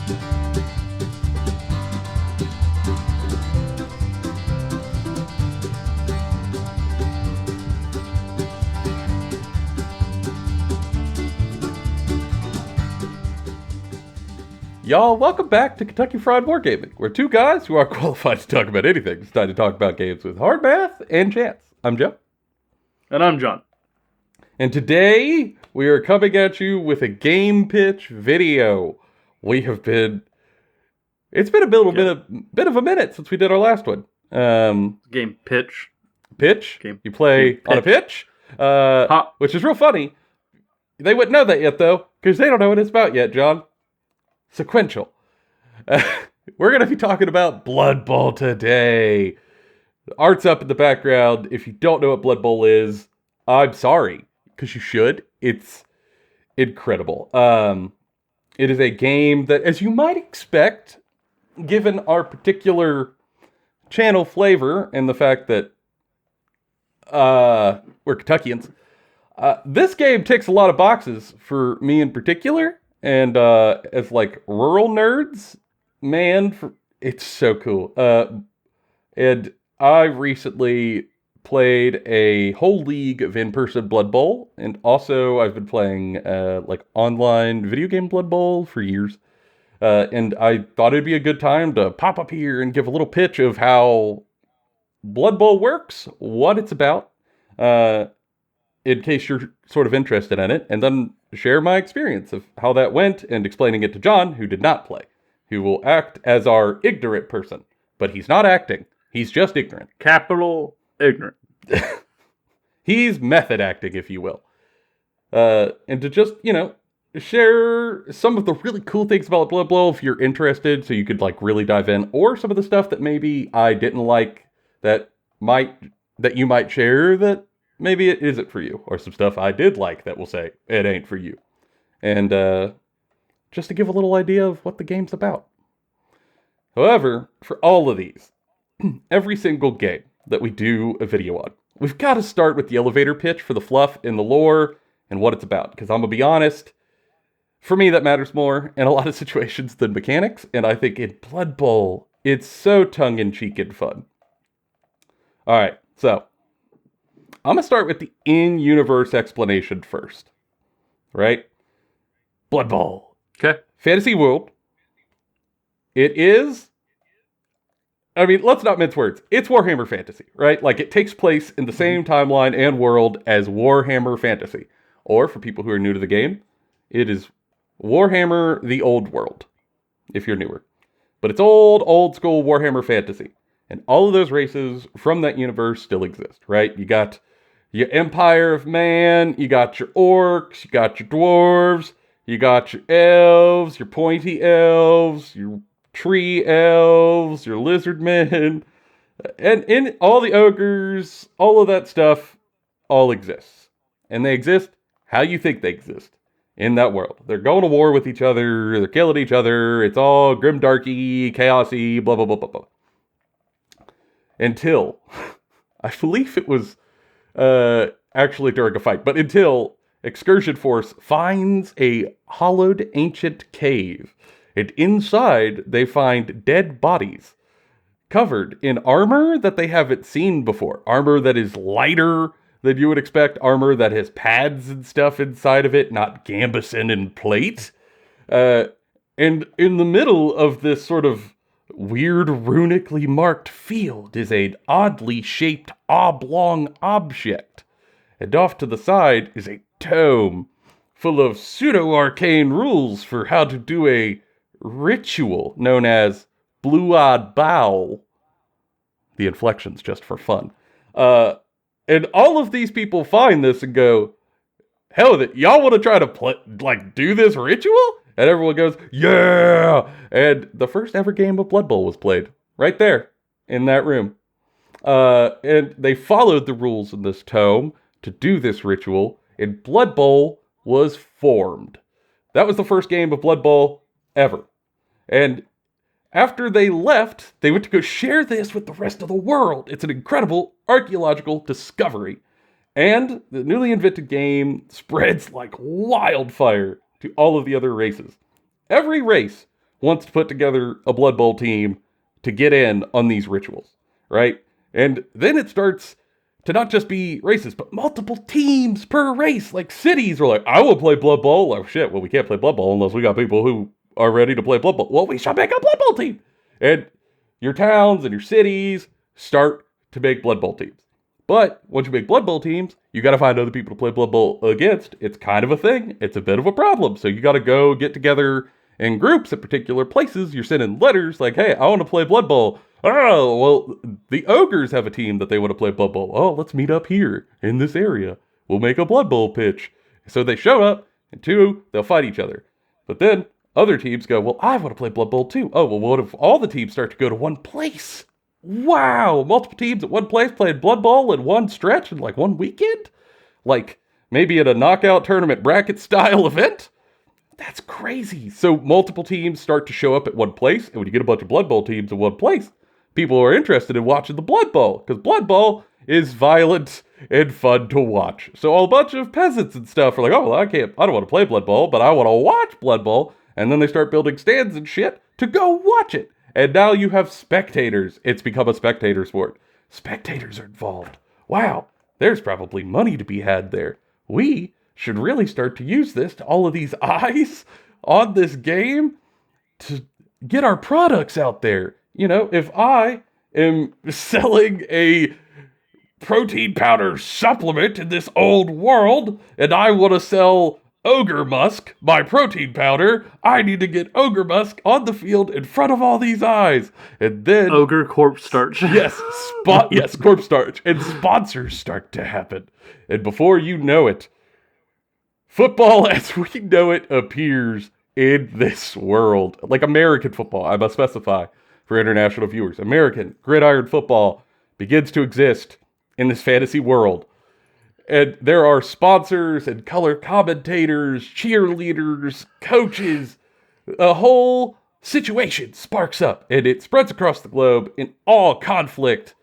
Y'all, welcome back to Kentucky Fried Wargaming. We're two guys who are qualified to talk about anything. It's time to talk about games with hard math and chance. I'm Joe. And I'm John. And today, we are coming at you with a game pitch video. It's been a bit of a minute since we did our last one. Game pitch. Pitch? Game. You play Game on a pitch? Which is real funny. They wouldn't know that yet, though, because they don't know what it's about yet, John. Sequential. We're going to be talking about Bloodbowl today. The art's up in the background. If you don't know what Bloodbowl is, I'm sorry, because you should. It's incredible. It is a game that, as you might expect, given our particular channel flavor and the fact that we're Kentuckians, this game ticks a lot of boxes for me in particular. And as like rural nerds, man, it's so cool. And I recently played a whole league of in-person Blood Bowl, and also I've been playing like online video game Blood Bowl for years. And I thought it'd be a good time to pop up here and give a little pitch of how Blood Bowl works, what it's about, in case you're sort of interested in it, and then share my experience of how that went and explaining it to John, who did not play, who will act as our ignorant person. But he's not acting. He's just ignorant. Capital ignorant. He's method acting, if you will. And to just, share some of the really cool things about Blood Bowl if you're interested, so you could like really dive in, or some of the stuff that maybe I didn't like that you might share that maybe it isn't for you, or some stuff I did like that will say it ain't for you. And just to give a little idea of what the game's about. However, for all of these, every single game that we do a video on, we've got to start with the elevator pitch for the fluff and the lore and what it's about. Because I'm going to be honest, for me that matters more in a lot of situations than mechanics. And I think in Blood Bowl, it's so tongue-in-cheek and fun. Alright, so I'm going to start with the in-universe explanation first. Right? Blood Bowl. Okay. Fantasy world. It is... let's not mince words. It's Warhammer Fantasy, right? Like, it takes place in the same timeline and world as Warhammer Fantasy. Or, for people who are new to the game, it is Warhammer the Old World, if you're newer. But it's old school Warhammer Fantasy. And all of those races from that universe still exist, right? You got your Empire of Man, you got your orcs, you got your dwarves, you got your elves, your pointy elves, your tree elves, your lizard men, and in all the ogres, all of that stuff all exists. And they exist how you think they exist in that world. They're going to war with each other, they're killing each other, it's all grimdarky, chaosy, blah, blah, blah, blah, blah. Until, I believe it was actually during a fight, but until Excursion Force finds a hollowed ancient cave. And inside, they find dead bodies covered in armor that they haven't seen before. Armor that is lighter than you would expect. Armor that has pads and stuff inside of it, not gambeson and plate. And in the middle of this sort of weird runically marked field is an oddly shaped oblong object. And off to the side is a tome full of pseudo-arcane rules for how to do a ritual known as Bloodbowl. The inflection's just for fun. And all of these people find this and go, hell, y'all want to try to do this ritual? And everyone goes, yeah! And the first ever game of Blood Bowl was played right there in that room. And they followed the rules in this tome to do this ritual, and Blood Bowl was formed. That was the first game of Blood Bowl ever. And after they left, they went to go share this with the rest of the world. It's an incredible archaeological discovery. And the newly invented game spreads like wildfire to all of the other races. Every race wants to put together a Blood Bowl team to get in on these rituals, right? And then it starts to not just be races, but multiple teams per race. Like cities are like, I will play Blood Bowl. Oh shit, well we can't play Blood Bowl unless we got people who are ready to play Blood Bowl. Well, we should make a Blood Bowl team. And your towns and your cities start to make Blood Bowl teams. But once you make Blood Bowl teams, you got to find other people to play Blood Bowl against. It's kind of a thing. It's a bit of a problem. So you got to go get together in groups at particular places. You're sending letters like, hey, I want to play Blood Bowl. Oh, well, the ogres have a team that they want to play Blood Bowl. Oh, let's meet up here in this area. We'll make a Blood Bowl pitch. So they show up, and two, they'll fight each other. But then other teams go, well, I want to play Blood Bowl too. Oh, well, what if all the teams start to go to one place? Wow, multiple teams at one place playing Blood Bowl in one stretch in like one weekend? Like maybe at a knockout tournament bracket style event? That's crazy. So multiple teams start to show up at one place, and when you get a bunch of Blood Bowl teams in one place, people are interested in watching the Blood Bowl, because Blood Bowl is violent and fun to watch. So a bunch of peasants and stuff are like, oh, well, I don't want to play Blood Bowl, but I want to watch Blood Bowl, and then they start building stands and shit to go watch it. And now you have spectators. It's become a spectator sport. Spectators are involved. Wow, there's probably money to be had there. We should really start to use this to all of these eyes on this game to get our products out there. You know, if I am selling a protein powder supplement in this old world and I want to sell Ogre Musk, my protein powder, I need to get Ogre Musk on the field in front of all these eyes. And then Ogre corpse starch. Yes, corpse starch. And sponsors start to happen. And before you know it, football as we know it appears in this world. Like American football, I must specify for international viewers. American gridiron football begins to exist in this fantasy world. And there are sponsors and color commentators, cheerleaders, coaches. A whole situation sparks up, and it spreads across the globe in all conflict.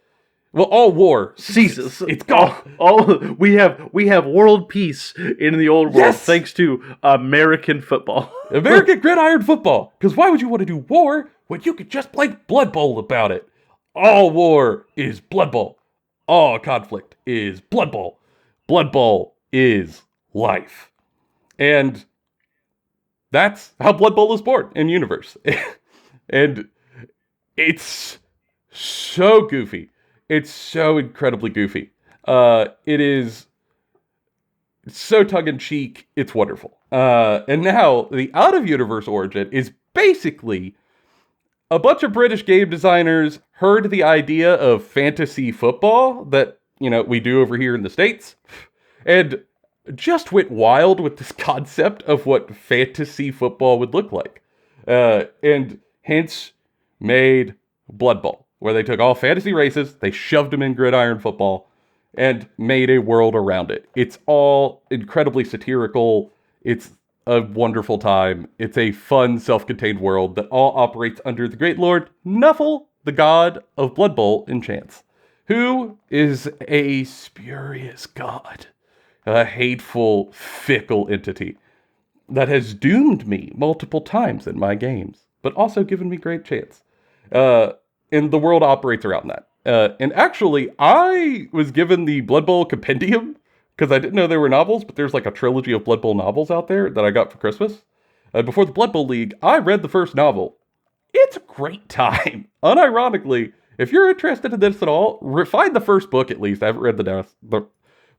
Well, all war ceases. It's gone. We have world peace in the old world, yes! Thanks to American football. American gridiron football. Because why would you want to do war when you could just play Blood Bowl about it? All war is Blood Bowl. All conflict is Blood Bowl. Blood Bowl is life. And that's how Blood Bowl is born in universe. And it's so goofy. It's so incredibly goofy. It is so tongue-in-cheek. It's wonderful. And now the out-of-universe origin is basically a bunch of British game designers heard the idea of fantasy football that, you know, we do over here in the States, and just went wild with this concept of what fantasy football would look like. And hence made Blood Bowl, where they took all fantasy races, they shoved them in gridiron football, and made a world around it. It's all incredibly satirical. It's a wonderful time. It's a fun, self-contained world that all operates under the great lord Nuffle, the god of Blood Bowl and chance, who is a spurious god, a hateful, fickle entity that has doomed me multiple times in my games, but also given me great chance. And the world operates around that. And actually, I was given the Blood Bowl compendium because I didn't know there were novels, but there's like a trilogy of Blood Bowl novels out there that I got for Christmas. Before the Blood Bowl League, I read the first novel. It's a great time. Unironically, if you're interested in this at all, find the first book at least. I haven't read the rest.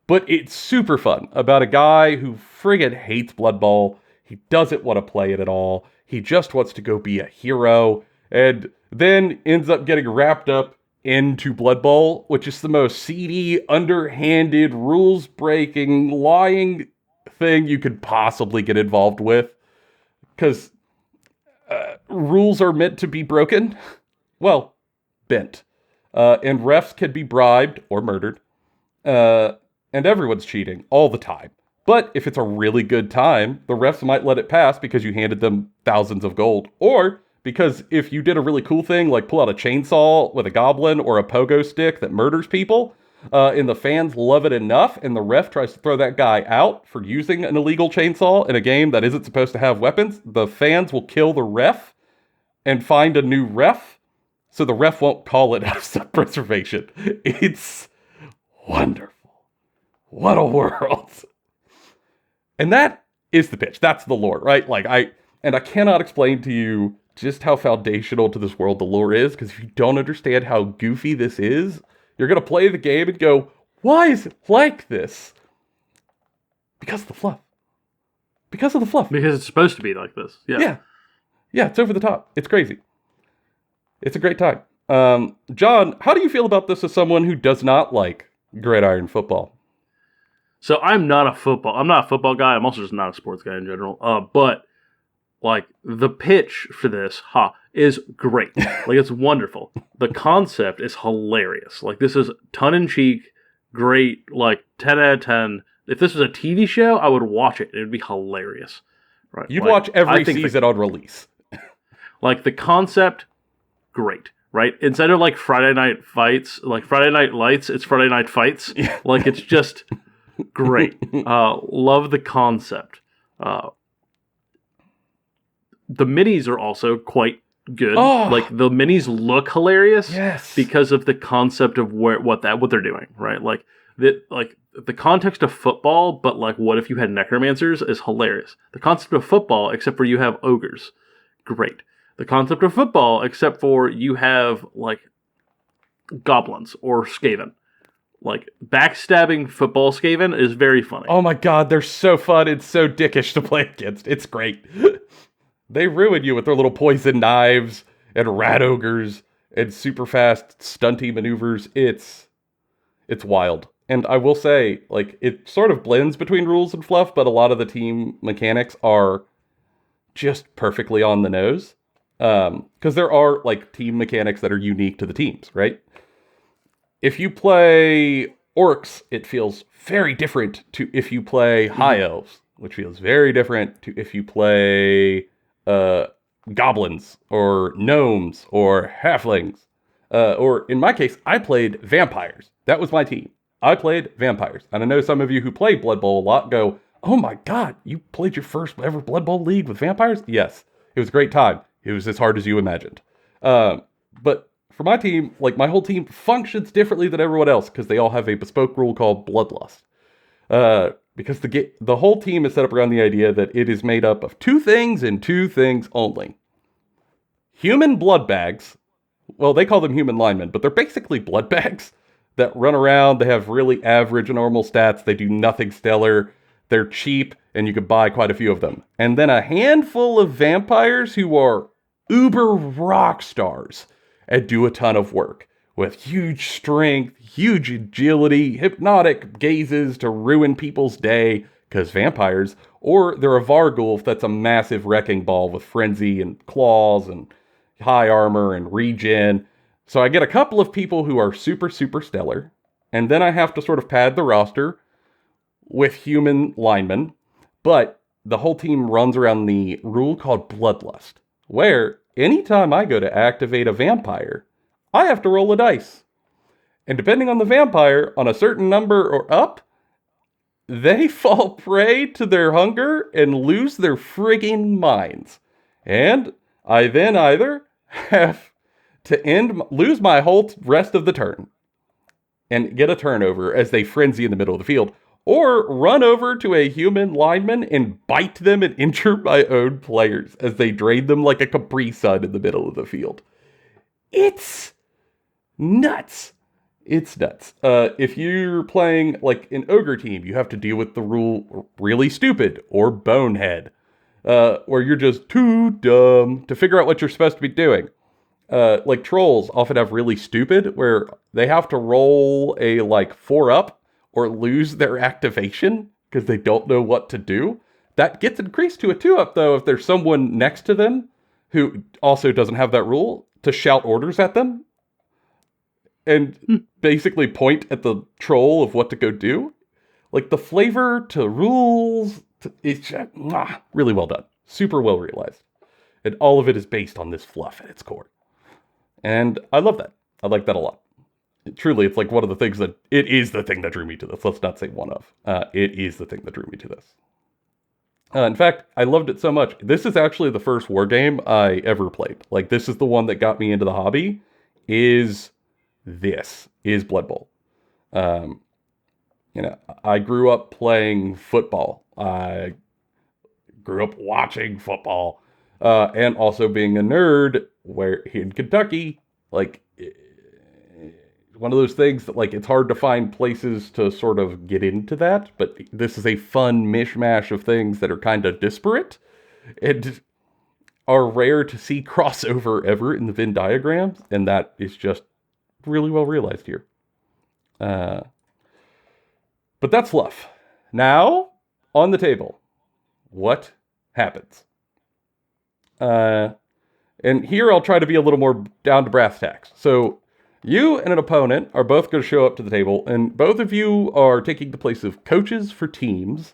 But it's super fun about a guy who friggin' hates Blood Bowl. He doesn't want to play it at all. He just wants to go be a hero. And then ends up getting wrapped up into Blood Bowl, which is the most seedy, underhanded, rules-breaking, lying thing you could possibly get involved with. Because rules are meant to be broken. Well, bent. And refs can be bribed or murdered. And everyone's cheating all the time. But if it's a really good time, the refs might let it pass because you handed them thousands of gold. Or because if you did a really cool thing, like pull out a chainsaw with a goblin or a pogo stick that murders people, and the fans love it enough, and the ref tries to throw that guy out for using an illegal chainsaw in a game that isn't supposed to have weapons, the fans will kill the ref and find a new ref so the ref won't call it out of self-preservation. It's wonderful. What a world. And that is the pitch. That's the lore, right? I cannot explain to you just how foundational to this world the lore is, because if you don't understand how goofy this is, you're going to play the game and go, why is it like this? Because of the fluff. Because of the fluff. Because it's supposed to be like this. Yeah. Yeah, it's over the top. It's crazy. It's a great time. John, how do you feel about this as someone who does not like gridiron football? So I'm not a football guy. I'm also just not a sports guy in general. But like the pitch for this, is great. Like it's wonderful. The concept is hilarious. Like this is tongue in cheek, great. Like 10 out of 10. If this was a TV show, I would watch it. It would be hilarious. Right? You'd watch every season on release. Like the concept, great. Right? Instead of like Friday Night Fights, like Friday Night Lights, it's Friday Night Fights. Yeah. Like it's just great. Love the concept. The minis are also quite good. Oh. Like the minis look hilarious. Yes. Because of the concept of what they're doing, right? Like the context of football, but like what if you had necromancers is hilarious. The concept of football, except for you have ogres, great. The concept of football, except for you have like goblins or Skaven. Like backstabbing football Skaven is very funny. Oh my god, they're so fun. It's so dickish to play against. It's great. They ruin you with their little poison knives and rat ogres and super fast stunty maneuvers. It's wild. And I will say, like, it sort of blends between rules and fluff, but a lot of the team mechanics are just perfectly on the nose. Because there are, like, team mechanics that are unique to the teams, right? If you play orcs, it feels very different to if you play high elves, which feels very different to if you play goblins or gnomes or halflings. Or in my case, I played vampires. That was my team. I played vampires. And I know some of you who play Blood Bowl a lot go, oh my god, you played your first ever Blood Bowl league with vampires? Yes. It was a great time. It was as hard as you imagined. But for my team, like my whole team functions differently than everyone else because they all have a bespoke rule called Bloodlust. Because the whole team is set up around the idea that it is made up of two things and two things only. Human blood bags. Well, they call them human linemen, but they're basically blood bags that run around. They have really average normal stats. They do nothing stellar. They're cheap, and you could buy quite a few of them. And then a handful of vampires who are uber rock stars and do a ton of work with huge strength, huge agility, hypnotic gazes to ruin people's day, because vampires, or they're a Vargulf that's a massive wrecking ball with frenzy and claws and high armor and regen. So I get a couple of people who are super, super stellar, and then I have to sort of pad the roster with human linemen, but the whole team runs around the rule called Bloodlust, where anytime I go to activate a vampire, I have to roll a dice. And depending on the vampire, on a certain number or up, they fall prey to their hunger and lose their frigging minds. And I then either have to lose my whole rest of the turn and get a turnover as they frenzy in the middle of the field, or run over to a human lineman and bite them and injure my own players as they drain them like a Capri Sun in the middle of the field. It's nuts. It's nuts. If you're playing like an ogre team, you have to deal with the rule really stupid or bonehead, where you're just too dumb to figure out what you're supposed to be doing. Like trolls often have really stupid, where they have to roll a like 4-up or lose their activation because they don't know what to do. That gets increased to a 2-up though if there's someone next to them who also doesn't have that rule to shout orders at them and basically point at the troll of what to go do. Like the flavor to rules, it's really well done. Super well realized. And all of it is based on this fluff at its core. And I love that. I like that a lot. Truly, it's like one of the things that, it is the thing that drew me to this. Let's not say one of. It is the thing that drew me to this. In fact, I loved it so much. This is actually the first war game I ever played. Like, this is the one that got me into the hobby. Is Blood Bowl. Um, I grew up playing football. I grew up watching football, and also being a nerd. Where in Kentucky, like, one of those things that, like, it's hard to find places to sort of get into that. But this is a fun mishmash of things that are kind of disparate and are rare to see crossover ever in the Venn diagrams, and that is just really well realized here. But that's fluff. Now, on the table, what happens? And here I'll try to be a little more down to brass tacks. So, you and an opponent are both going to show up to the table, and both of you are taking the place of coaches for teams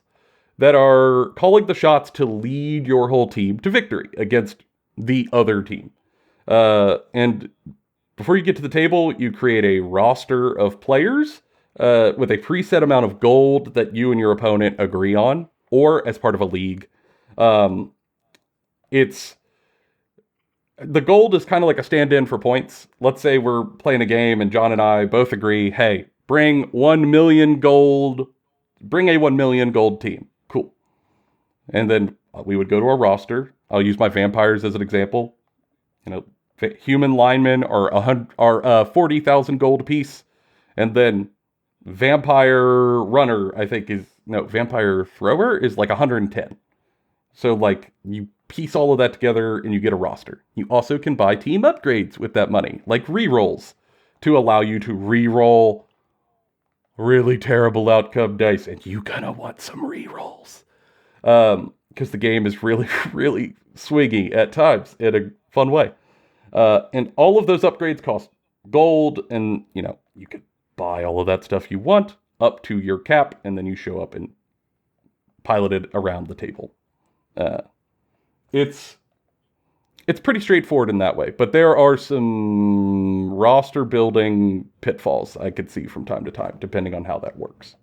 that are calling the shots to lead your whole team to victory against the other team. And before you get to the table, you create a roster of players with a preset amount of gold that you and your opponent agree on, or as part of a league. The gold is kind of like a stand-in for points. Let's say we're playing a game and John and I both agree, hey, bring 1 million gold, bring a 1 million gold team. Cool. And then we would go to our roster. I'll use my vampires as an example. Human linemen are 40,000 gold apiece. And then vampire runner, vampire thrower is like 110. So, like, you piece all of that together and you get a roster. You also can buy team upgrades with that money, like rerolls, to allow you to reroll really terrible outcome dice. And you gonna want some rerolls. Because the game is really, really swingy at times in a fun way. And all of those upgrades cost gold, and, you can buy all of that stuff you want up to your cap, and then you show up and pilot it around the table. It's pretty straightforward in that way, but there are some roster building pitfalls I could see from time to time, depending on how that works.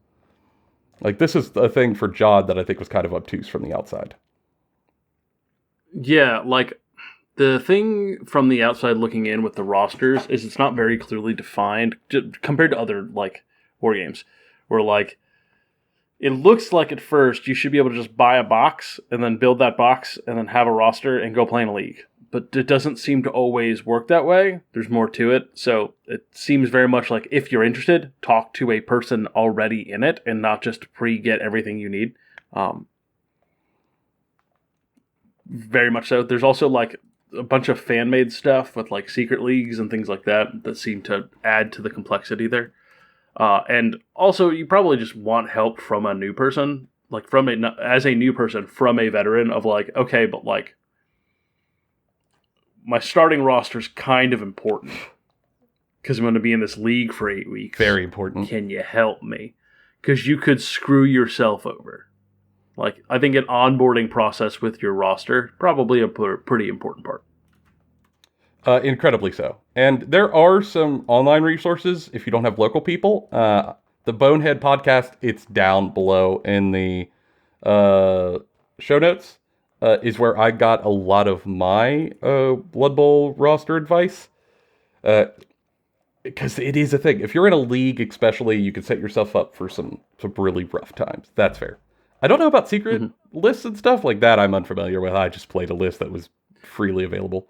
Like, this is a thing for Jod that I think was kind of obtuse from the outside. Yeah, like, the thing from the outside looking in with the rosters is it's not very clearly defined compared to other, like, war games, where, like, it looks like at first you should be able to just buy a box and then build that box and then have a roster and go play in a league. But it doesn't seem to always work that way. There's more to it. So it seems very much like if you're interested, talk to a person already in it and not just pre-get everything you need. Very much so. There's also, like, a bunch of fan-made stuff with, like, secret leagues and things like that seem to add to the complexity there. And also, you probably just want help from a new person, like, as a new person, from a veteran of, like, okay, but, like, my starting roster is kind of important because I'm going to be in this league for 8 weeks. Very important. Can you help me? Because you could screw yourself over. Like, I think an onboarding process with your roster, probably a pretty important part. Incredibly so. And there are some online resources if you don't have local people. The Bonehead podcast, it's down below in the show notes, is where I got a lot of my Blood Bowl roster advice. Because it is a thing. If you're in a league especially, you can set yourself up for some really rough times. That's fair. I don't know about secret lists and stuff like that. I'm unfamiliar with. I just played a list that was freely available.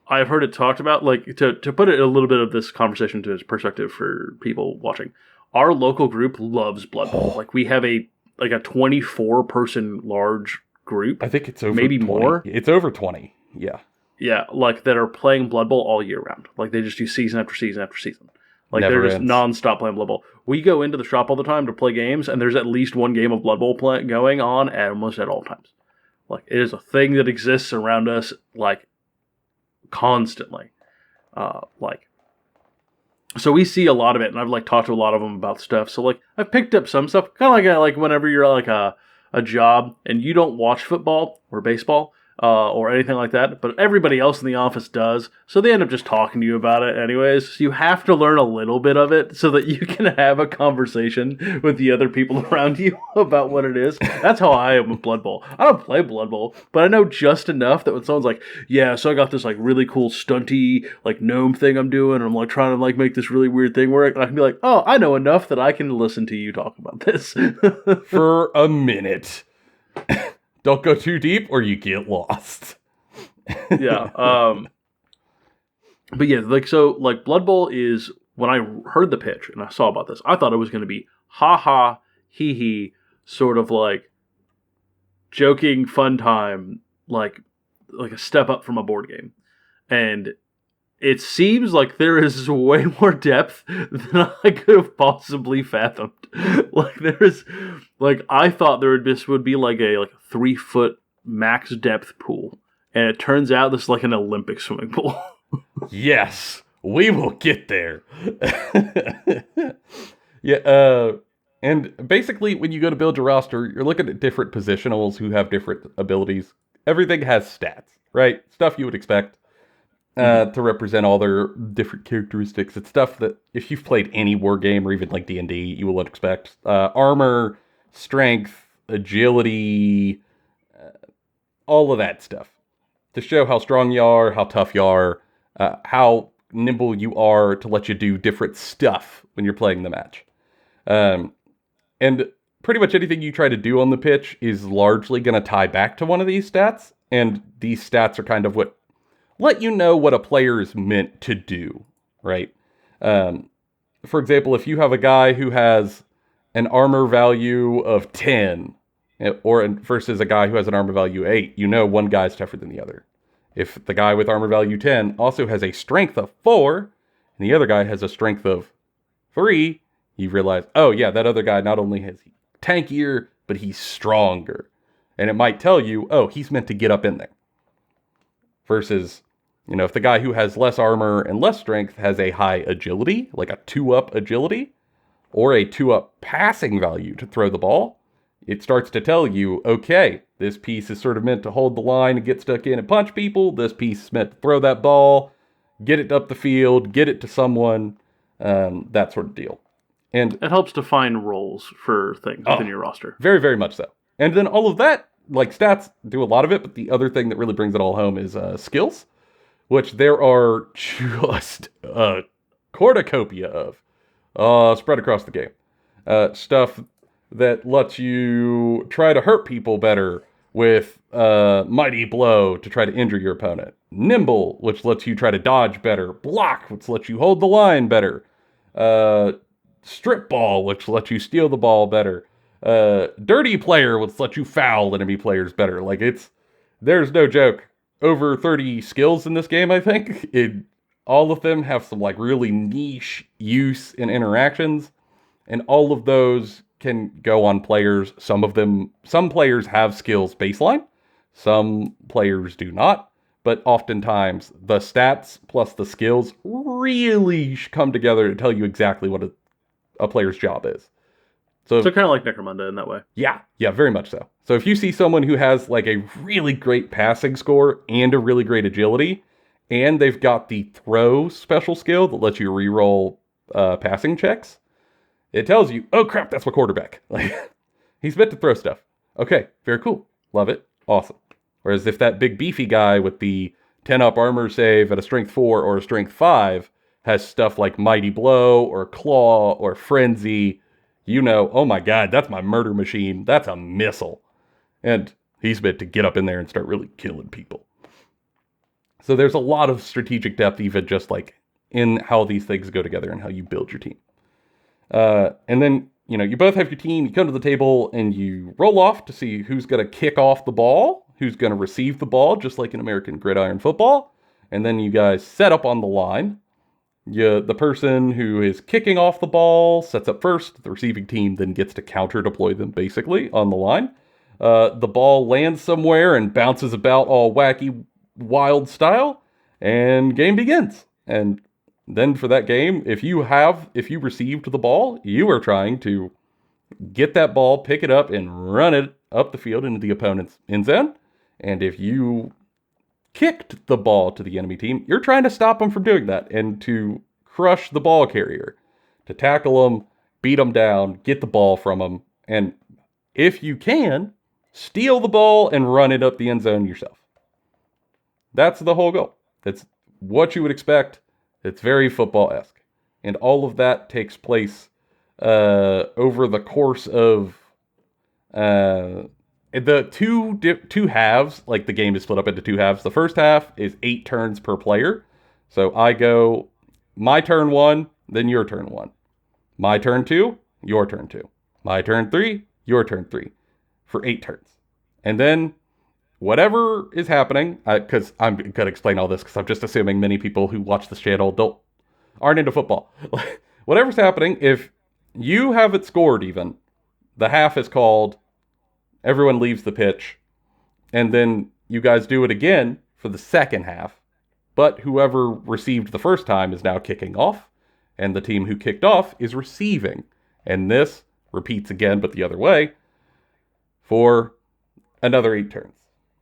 I've heard it talked about, like, to put it a little bit of this conversation to its perspective for people watching. Our local group loves Blood Bowl. Like, we have a 24-person large group. I think it's over maybe 20. more. It's over 20. Yeah. Yeah, like, that are playing Blood Bowl all year round. Like, they just do season after season after season. Like, Never they're just ends. non-stop playing Blood Bowl. We go into the shop all the time to play games, and there's at least one game of Blood Bowl going on almost at all times. Like, it is a thing that exists around us, like, constantly. So we see a lot of it, and I've, like, talked to a lot of them about stuff. So, like, I've picked up some stuff, kind of like whenever you're, like, a job and you don't watch football or baseball, or anything like that, but everybody else in the office does, so they end up just talking to you about it anyways. So you have to learn a little bit of it so that you can have a conversation with the other people around you about what it is. That's how I am with Blood Bowl. I don't play Blood Bowl, but I know just enough that when someone's like, yeah, so I got this like really cool stunty like gnome thing I'm doing, and I'm like trying to like make this really weird thing work, and I can be like, oh, I know enough that I can listen to you talk about this. For a minute. Don't go too deep or you get lost. Yeah. But yeah, like, so, like, Blood Bowl is, when I heard the pitch and I saw about this, I thought it was going to be ha-ha, hee-hee, sort of like joking fun time, like a step up from a board game. And it seems like there is way more depth than I could have possibly fathomed. Like, there is, like, I thought this would be like a 3-foot max depth pool, and it turns out this is like an Olympic swimming pool. Yes, we will get there. Yeah, and basically when you go to build your roster, you're looking at different positionals who have different abilities. Everything has stats, right? Stuff you would expect. To represent all their different characteristics. It's stuff that if you've played any war game or even like D&D, you will expect. Armor, strength, agility, all of that stuff. To show how strong you are, how tough you are, how nimble you are to let you do different stuff when you're playing the match. And pretty much anything you try to do on the pitch is largely going to tie back to one of these stats. And these stats are kind of what let you know what a player is meant to do, right? For example, if you have a guy who has an armor value of 10, or versus a guy who has an armor value 8, you know one guy's tougher than the other. If the guy with armor value 10 also has a strength of 4, and the other guy has a strength of 3, you realize, oh yeah, that other guy not only has tankier, but he's stronger. And it might tell you, oh, he's meant to get up in there. Versus, if the guy who has less armor and less strength has a high agility, like a 2-up agility, or a 2-up passing value to throw the ball, it starts to tell you, okay, this piece is sort of meant to hold the line and get stuck in and punch people. This piece is meant to throw that ball, get it up the field, get it to someone, that sort of deal. And it helps define roles for things within your roster. Very, very much so. And then all of that, like stats do a lot of it, but the other thing that really brings it all home is skills, which there are just a cornucopia of spread across the game. Stuff that lets you try to hurt people better with Mighty Blow to try to injure your opponent. Nimble, which lets you try to dodge better. Block, which lets you hold the line better. Strip Ball, which lets you steal the ball better. Dirty Player, which lets you foul enemy players better. Like, there's no joke. Over 30 skills in this game, I think. All of them have some like really niche use and interactions, and all of those can go on players. Some players have skills baseline, some players do not, but oftentimes the stats plus the skills really come together to tell you exactly what a player's job is. So kind of like Necromunda in that way. Yeah, very much so. So if you see someone who has like a really great passing score and a really great agility, and they've got the throw special skill that lets you reroll passing checks, it tells you, oh crap, that's my quarterback. Like, he's meant to throw stuff. Okay, very cool. Love it. Awesome. Whereas if that big beefy guy with the 10-up armor save at a strength 4 or a strength 5 has stuff like Mighty Blow or Claw or Frenzy, oh my god, that's my murder machine. That's a missile. And he's meant to get up in there and start really killing people. So there's a lot of strategic depth, even just like in how these things go together and how you build your team. And then, you both have your team, you come to the table and you roll off to see who's going to kick off the ball, who's going to receive the ball, just like in American gridiron football. And then you guys set up on the line. The person who is kicking off the ball sets up first. The receiving team then gets to counter deploy them basically on the line. The ball lands somewhere and bounces about all wacky, wild style, and game begins. And then for that game, if you received the ball, you are trying to get that ball, pick it up, and run it up the field into the opponent's end zone. And if you kicked the ball to the enemy team, you're trying to stop them from doing that and to crush the ball carrier, to tackle them, beat them down, get the ball from them, and if you can, steal the ball and run it up the end zone yourself. That's the whole goal. It's what you would expect. It's very football-esque. And all of that takes place over the course of the two halves. Like, the game is split up into two halves. The first half is 8 turns per player. So I go, my turn 1, then your turn 1. My turn 2, your turn 2. My turn 3, your turn 3. For 8 turns. And then whatever is happening, because I'm going to explain all this because I'm just assuming many people who watch this channel aren't into football. Whatever's happening, if you haven't scored even, the half is called, everyone leaves the pitch, and then you guys do it again for the second half, but whoever received the first time is now kicking off, and the team who kicked off is receiving. And this repeats again, but the other way, for another 8 turns.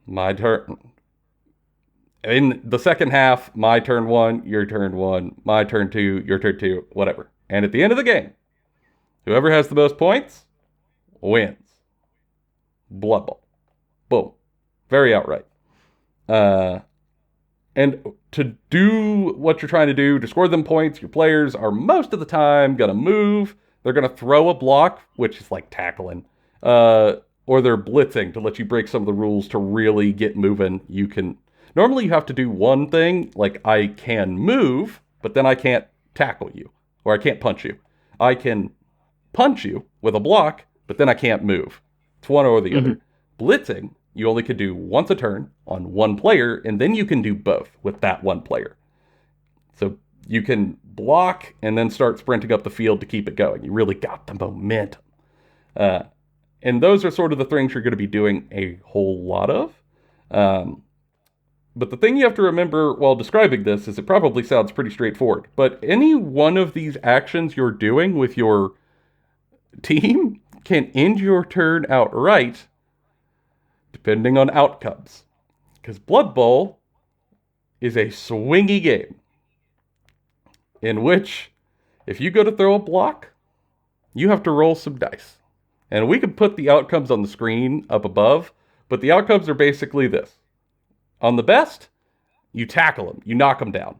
My turn. In the second half, my turn 1, your turn 1, my turn 2, your turn 2, whatever. And at the end of the game, whoever has the most points wins. Bloodbowl. Boom. Very outright. And to do what you're trying to do, to score them points, your players are most of the time going to move. They're going to throw a block, which is like tackling. Or they're blitzing to let you break some of the rules to really get moving. Normally you have to do one thing, like I can move, but then I can't tackle you, or I can't punch you. I can punch you with a block, but then I can't move. It's one or the other. Blitzing, you only can do once a turn on one player, and then you can do both with that one player. So you can block and then start sprinting up the field to keep it going. You really got the momentum. And those are sort of the things you're going to be doing a whole lot of. But the thing you have to remember while describing this is it probably sounds pretty straightforward. But any one of these actions you're doing with your team can end your turn outright, depending on outcomes. Because Blood Bowl is a swingy game in which if you go to throw a block, you have to roll some dice. And we can put the outcomes on the screen up above, but the outcomes are basically this. On the best, you tackle them, you knock them down.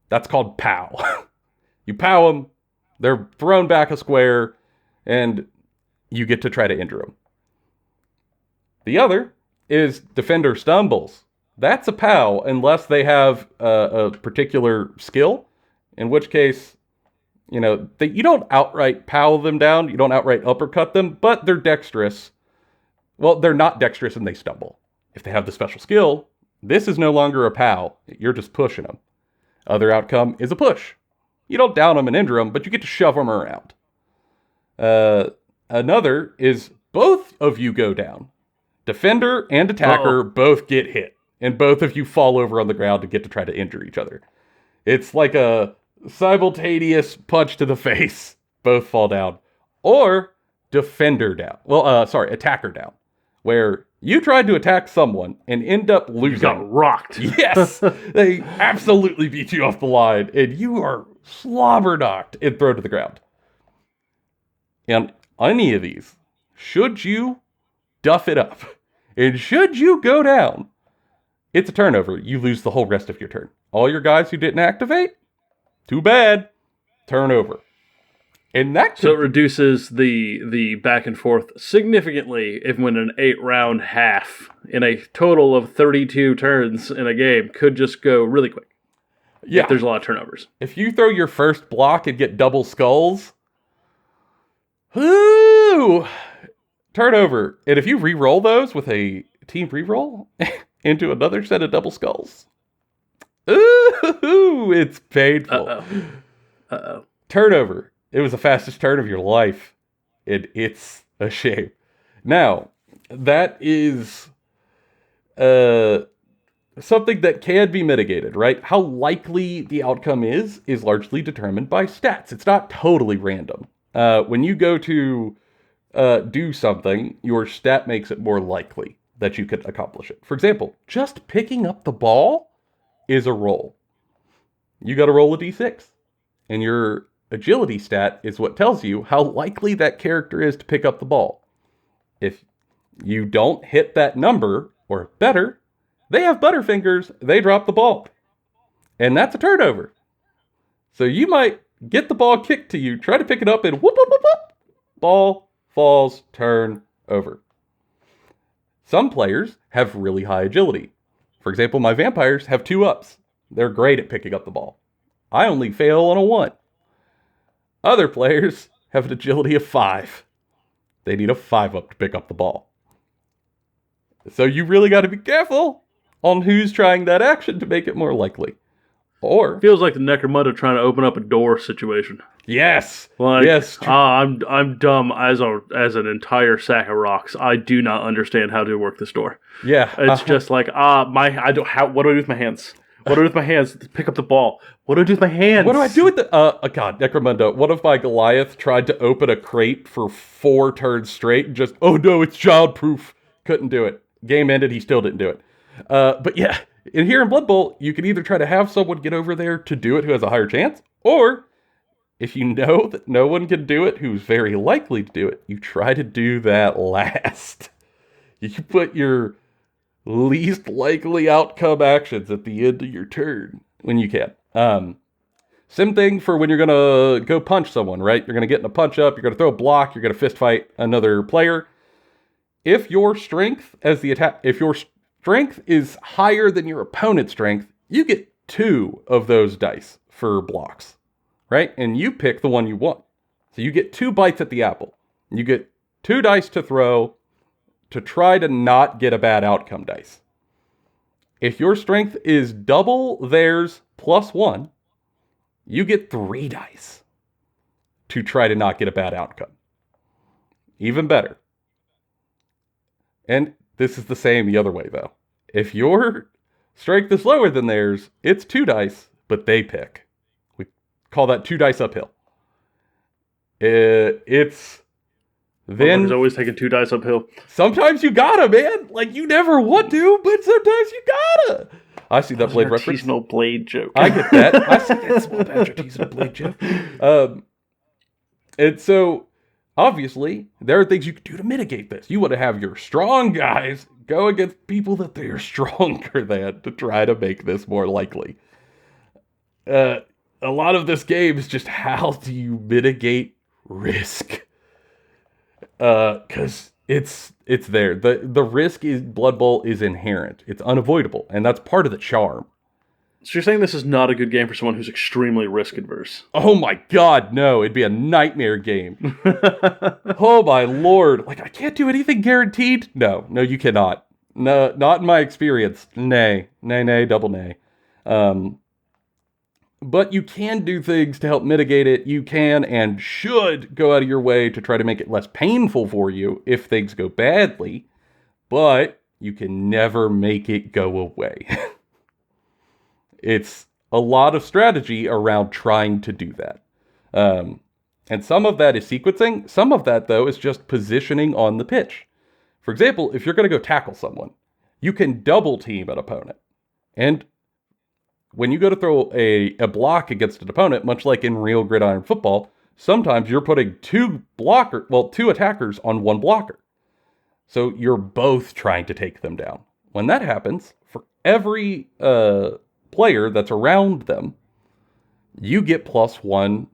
That's called POW. You POW them, they're thrown back a square, and you get to try to injure them. The other is defender stumbles. That's a POW unless they have a particular skill, in which case, you don't outright POW them down, you don't outright uppercut them, but they're dexterous. Well, they're not dexterous and they stumble. If they have the special skill, this is no longer a POW. You're just pushing them. Other outcome is a push. You don't down them and injure them, but you get to shove them around. Another is both of you go down. Defender and attacker both get hit. And both of you fall over on the ground to get to try to injure each other. It's like a simultaneous punch to the face. Both fall down. Or defender down. Attacker down. Where you tried to attack someone and end up losing. You got rocked. Yes! They absolutely beat you off the line, and you are slobber knocked and thrown to the ground. And any of these, should you duff it up, and should you go down, it's a turnover. You lose the whole rest of your turn. All your guys who didn't activate, too bad. Turnover. And so it reduces the back and forth significantly if when an 8-round half in a total of 32 turns in a game could just go really quick. Yeah. If there's a lot of turnovers. If you throw your first block and get double skulls, whoo, turnover. And if you re-roll those with a team re-roll into another set of double skulls, ooh, it's painful. Uh-oh. Turnover. It was the fastest turn of your life. It's a shame. Now, that is something that can be mitigated, right? How likely the outcome is largely determined by stats. It's not totally random. When you go to do something, your stat makes it more likely. that you could accomplish it. For example, just picking up the ball is a roll. You got to roll a d6. And your agility stat is what tells you how likely that character is to pick up the ball. If you don't hit that number, or better, they have butterfingers, they drop the ball. And that's a turnover. So you might get the ball kicked to you, try to pick it up, and whoop, whoop, whoop, whoop. Ball falls, turn over. Some players have really high agility. For example, my vampires have 2 ups. They're great at picking up the ball. I only fail on a 1. Other players have an agility of 5. They need a 5 up to pick up the ball. So you really got to be careful on who's trying that action to make it more likely. Or Feels like the Necromunda trying to open up a door situation. yes, Like, yes, I'm dumb as an entire sack of rocks. I do not understand how to work this door. yeah. It's just like what do I do with my hands? What do I do with my hands to pick up the ball? What do I do with my hands? What do I do with the... God, Necromunda, one of my Goliath tried to open a crate for 4 turns straight and just, oh no, it's childproof. Couldn't do it. Game ended, he still didn't do it. But yeah, in here in Bloodbowl, you can either try to have someone get over there to do it who has a higher chance, or if you know that no one can do it who's very likely to do it, you try to do that last. You put your least likely outcome actions at the end of your turn when you can. Same thing for when you're gonna go punch someone, right? You're gonna get in a punch up, you're gonna throw a block, you're gonna fist fight another player. If your strength is higher than your opponent's strength, you get 2 of those dice for blocks, right? And you pick the one you want. So you get 2 bites at the apple. You get 2 dice to throw to try to not get a bad outcome dice. If your strength is double theirs plus 1, you get 3 dice to try to not get a bad outcome. Even better. And this is the same the other way, though. If your strength is lower than theirs, it's 2 dice, but they pick. We call that 2 dice uphill. It's... Then He's always taking 2 dice uphill. Sometimes you gotta, man. Like, you never want to, but sometimes you gotta. I see that Blade reference. Artisanal Blade joke. I get that. I see that small badge artisanal Blade joke. And so, obviously, there are things you can do to mitigate this. You want to have your strong guys go against people that they are stronger than to try to make this more likely. A lot of this game is just how do you mitigate risk? Because it's there. The risk is Blood Bowl is inherent. It's unavoidable, and that's part of the charm. So you're saying this is not a good game for someone who's extremely risk adverse? Oh my god, no. It'd be a nightmare game. Oh my lord. Like, I can't do anything guaranteed? No, you cannot. No, not in my experience. Nay, double nay. But you can do things to help mitigate it. You can and should go out of your way to try to make it less painful for you if things go badly. But you can never make it go away. It's a lot of strategy around trying to do that. And some of that is sequencing. Some of that, though, is just positioning on the pitch. For example, if you're going to go tackle someone, you can double team an opponent. And when you go to throw a block against an opponent, much like in real gridiron football, sometimes you're putting 2 attackers on 1 blocker. So you're both trying to take them down. When that happens, for every player that's around them, you get +1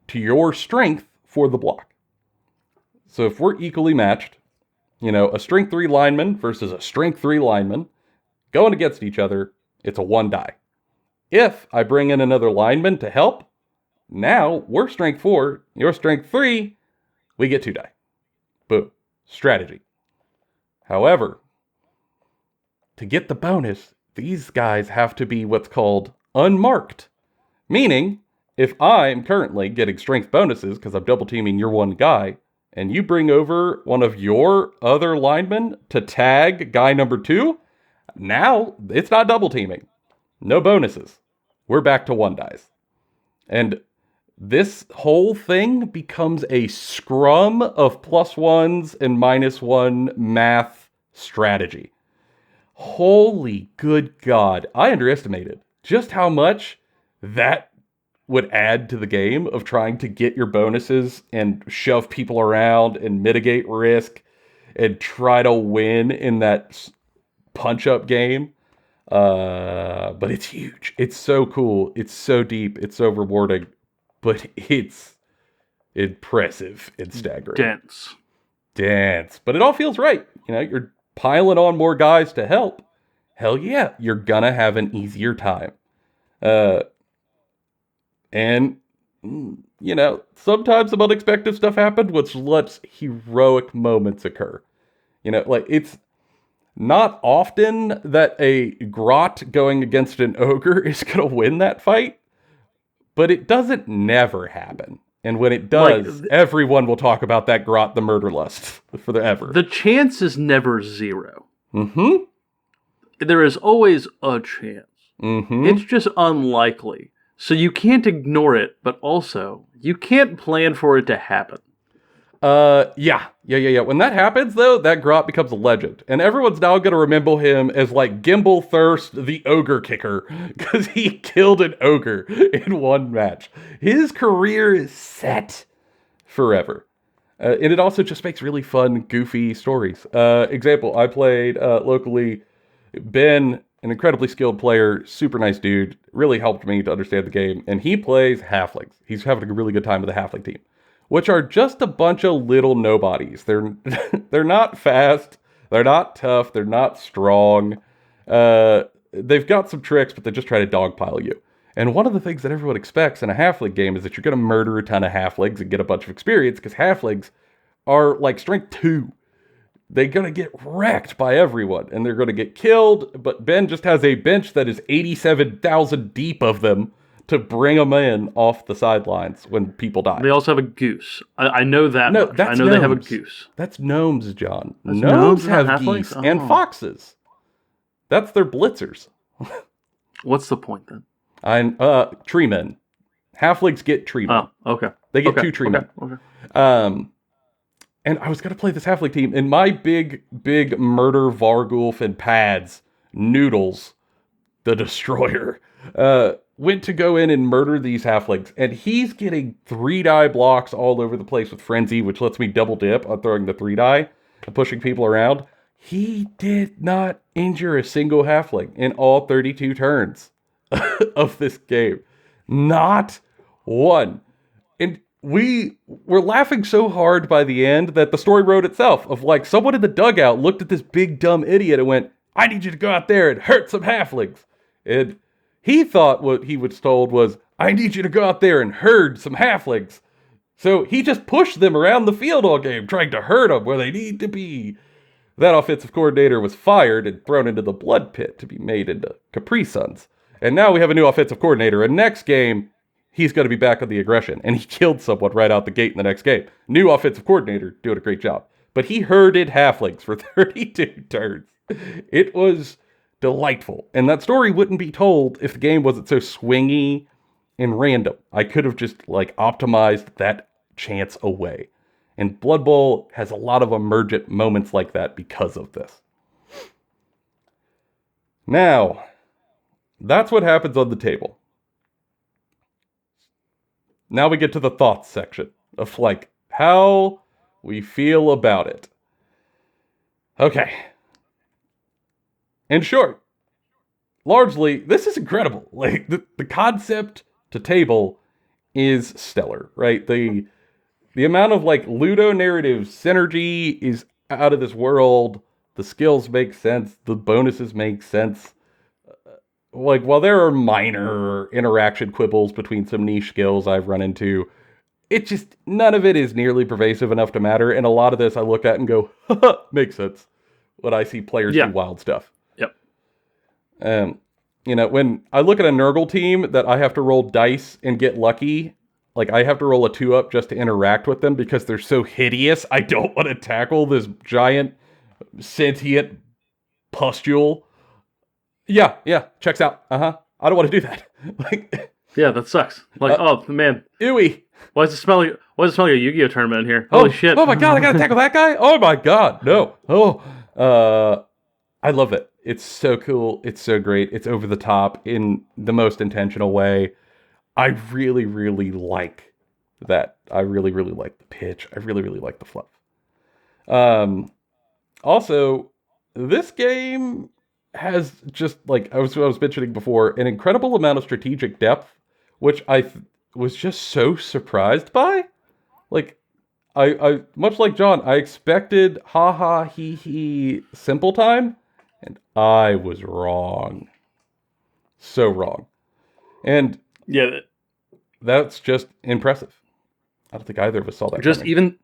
to your strength for the block. So if we're equally matched, a strength 3 lineman versus a strength 3 lineman going against each other, it's a 1 die. If I bring in another lineman to help, now we're strength 4, you're strength 3, we get 2 die. Boom. Strategy. However, to get the bonus, these guys have to be what's called unmarked. Meaning, if I'm currently getting strength bonuses because I'm double teaming your 1 guy, and you bring over one of your other linemen to tag guy number 2, now it's not double teaming. No bonuses. We're back to 1 dice. And this whole thing becomes a scrum of +1s and -1 math strategy. Holy good God. I underestimated just how much that would add to the game of trying to get your bonuses and shove people around and mitigate risk and try to win in that punch-up game. But it's huge. It's so cool. It's so deep. It's so rewarding. But it's impressive and staggering. Dense. But it all feels right. You know, you're piling on more guys to help. Hell yeah, you're gonna have an easier time. And, you know, sometimes some unexpected stuff happened, which lets heroic moments occur. You know, like, it's not often that a grot going against an ogre is going to win that fight, but it doesn't never happen. And when it does, everyone will talk about that grot, the murder lust, forever. The chance is never zero. Mm-hmm. There is always a chance. Mm-hmm. It's just unlikely. So you can't ignore it, but also, you can't plan for it to happen. Yeah. When that happens, though, that grot becomes a legend. And everyone's now going to remember him as, like, Gimbal Thirst, the ogre kicker, because he killed an ogre in one match. His career is set forever. And it also just makes really fun, goofy stories. Example, I played locally. Ben, an incredibly skilled player, super nice dude, really helped me to understand the game. And he plays halflings. He's having a really good time with the halfling team, which are just a bunch of little nobodies. They're not fast, they're not tough, they're not strong. They've got some tricks, but they just try to dogpile you. And one of the things that everyone expects in a halfling game is that you're going to murder a ton of halflings and get a bunch of experience, because halflings are like strength 2. They're going to get wrecked by everyone, and they're going to get killed, but Ben just has a bench that is 87,000 deep of them to bring them in off the sidelines when people die. They also have a goose. I know that No, much. that's I know gnomes. They have a goose. That's gnomes, John. That's Gnomes not have halflings? geese and foxes. That's their blitzers. What's the point then? Tree men. Halflings get tree men. Oh, okay. They get 2 tree men. Okay. And I was going to play this halfling team, and my big murder Vargulf and pads, Noodles, the Destroyer, went to go in and murder these halflings, and he's getting 3-die blocks all over the place with Frenzy, which lets me double dip on throwing the 3-die and pushing people around. He did not injure a single halfling in all 32 turns of this game. Not one. And we were laughing so hard by the end that the story wrote itself of, like, someone in the dugout looked at this big dumb idiot and went, "I need you to go out there and hurt some halflings." And he thought what he was told was, "I need you to go out there and herd some halflings." So he just pushed them around the field all game, trying to herd them where they need to be. That offensive coordinator was fired and thrown into the blood pit to be made into Capri Suns. And now we have a new offensive coordinator. And next game, he's going to be back on the aggression. And he killed someone right out the gate in the next game. New offensive coordinator doing a great job. But he herded halflings for 32 turns. It was delightful. And that story wouldn't be told if the game wasn't so swingy and random. I could have just, like, optimized that chance away. And Blood Bowl has a lot of emergent moments like that because of this. Now, that's what happens on the table. Now we get to the thoughts section of, like, how we feel about it. Okay. In short, largely, this is incredible. Like, the concept to table is stellar, right? The amount of, like, ludonarrative synergy is out of this world. The skills make sense. The bonuses make sense. Like, while there are minor interaction quibbles between some niche skills I've run into, it just, none of it is nearly pervasive enough to matter. And a lot of this I look at and go, haha, makes sense when I see players do wild stuff. Yep. You know, when I look at a Nurgle team that I have to roll dice and get lucky, like, I have to roll a 2-up just to interact with them because they're so hideous. I don't want to tackle this giant, sentient pustule. Yeah, checks out. I don't want to do that. Like, yeah, that sucks. Like, oh man, ooey. Why does it smell like a Yu-Gi-Oh tournament in here? Holy shit! Oh my god, I gotta tackle that guy. Oh my god, no. I love it. It's so cool. It's so great. It's over the top in the most intentional way. I really, really like that. I really, really like the pitch. I really, really like the fluff. Um, Also, this game has just like I was mentioning before, an incredible amount of strategic depth, which was just so surprised by. Like I much like John, I expected ha ha he he simple time, and I was wrong. So wrong. And Yeah, that's just impressive. I don't think either of us saw that just coming.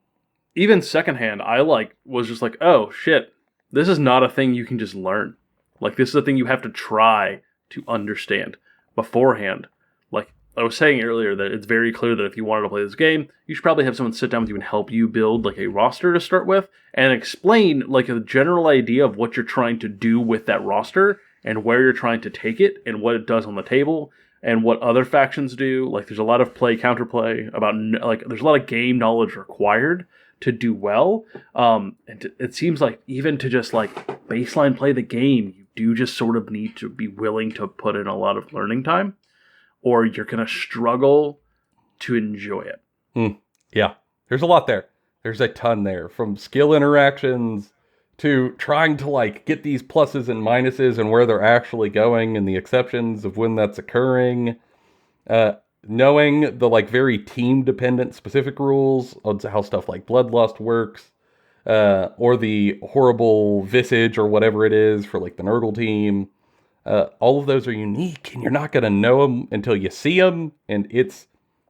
even secondhand, I like was just like, oh shit, this is not a thing you can just learn. Like this is a thing you have to try to understand beforehand. Like I was saying earlier, that it's very clear that if you wanted to play this game, you should probably have someone sit down with you and help you build like a roster to start with and explain like a general idea of what you're trying to do with that roster and where you're trying to take it and what it does on the table and what other factions do. Like there's a lot of counterplay about like there's a lot of game knowledge required to do well. It seems like even to just like baseline play the game, you do just sort of need to be willing to put in a lot of learning time, or you're gonna struggle to enjoy it. Yeah, there's a lot there. There's a ton there, from skill interactions to trying to like get these pluses and minuses and where they're actually going and the exceptions of when that's occurring. Knowing the like very team dependent specific rules on how stuff like bloodlust works, or the horrible visage or whatever it is for like the Nurgle team. All of those are unique, and you're not gonna know them until you see them, and it's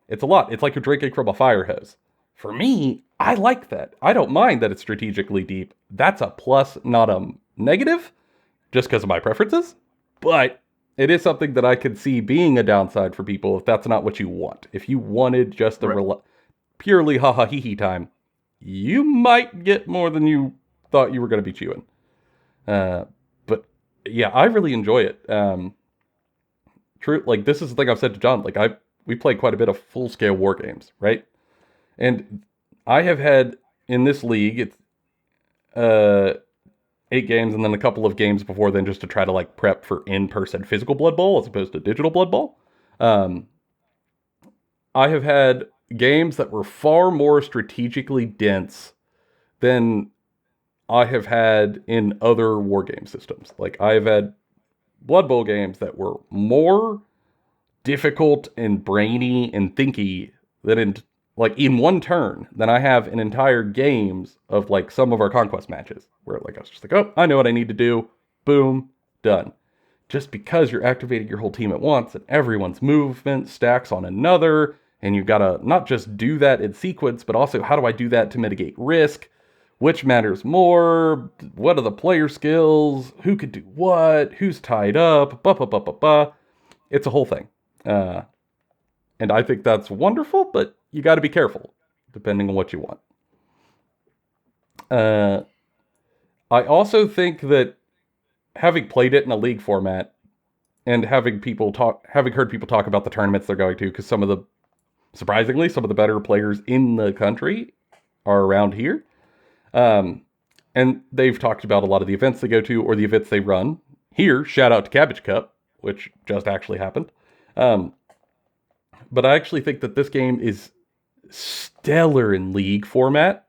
a lot. It's like you're drinking from a fire hose. For me, I like that. I don't mind that it's strategically deep. That's a plus, not a negative, just because of my preferences. But it is something that I could see being a downside for people if that's not what you want. If you wanted just the Right. purely ha ha hee hee time, you might get more than you thought you were going to be chewing. But yeah, I really enjoy it. True, like this is the thing I've said to John. Like we play quite a bit of full scale war games, right? And I have had in this league, it's uh 8 games and then a couple of games before then just to try to like prep for in-person physical Blood Bowl as opposed to digital Blood Bowl. Um, I have had games that were far more strategically dense than I have had in other war game systems. Like I have had Blood Bowl games that were more difficult and brainy and thinky than in one turn than I have in entire games of like some of our conquest matches where like I was just like, oh, I know what I need to do. Boom, done. Just because you're activating your whole team at once and everyone's movement stacks on another, and you gotta not just do that in sequence, but also how do I do that to mitigate risk? Which matters more? What are the player skills? Who could do what? Who's tied up? Ba ba ba ba ba. It's a whole thing. Uh, and I think that's wonderful, but you got to be careful depending on what you want. Uh, I also think that having played it in a league format and having heard people talk about the tournaments they're going to, because surprisingly, some of the better players in the country are around here. And they've talked about a lot of the events they go to or the events they run. Here, shout out to Cabbage Cup, which just actually happened. But I actually think that this game is stellar in league format,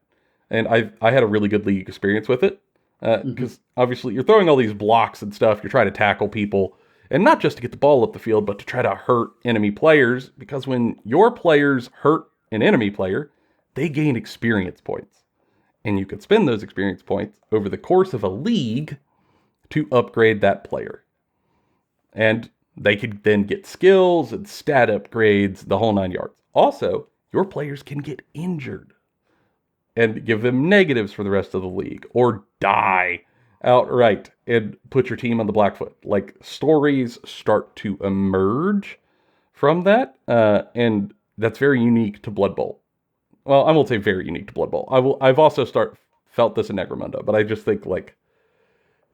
and I had a really good league experience with it. Because obviously you're throwing all these blocks and stuff, you're trying to tackle people, and not just to get the ball up the field, but to try to hurt enemy players, because when your players hurt an enemy player, they gain experience points. And you can spend those experience points over the course of a league to upgrade that player. And they could then get skills and stat upgrades, the whole 9 yards. Also, your players can get injured and give them negatives for the rest of the league, or die outright and put your team on the black foot. Like, stories start to emerge from that, and that's very unique to Blood Bowl. Well, I won't say very unique to Blood Bowl. I've also felt this in Necromunda, but I just think like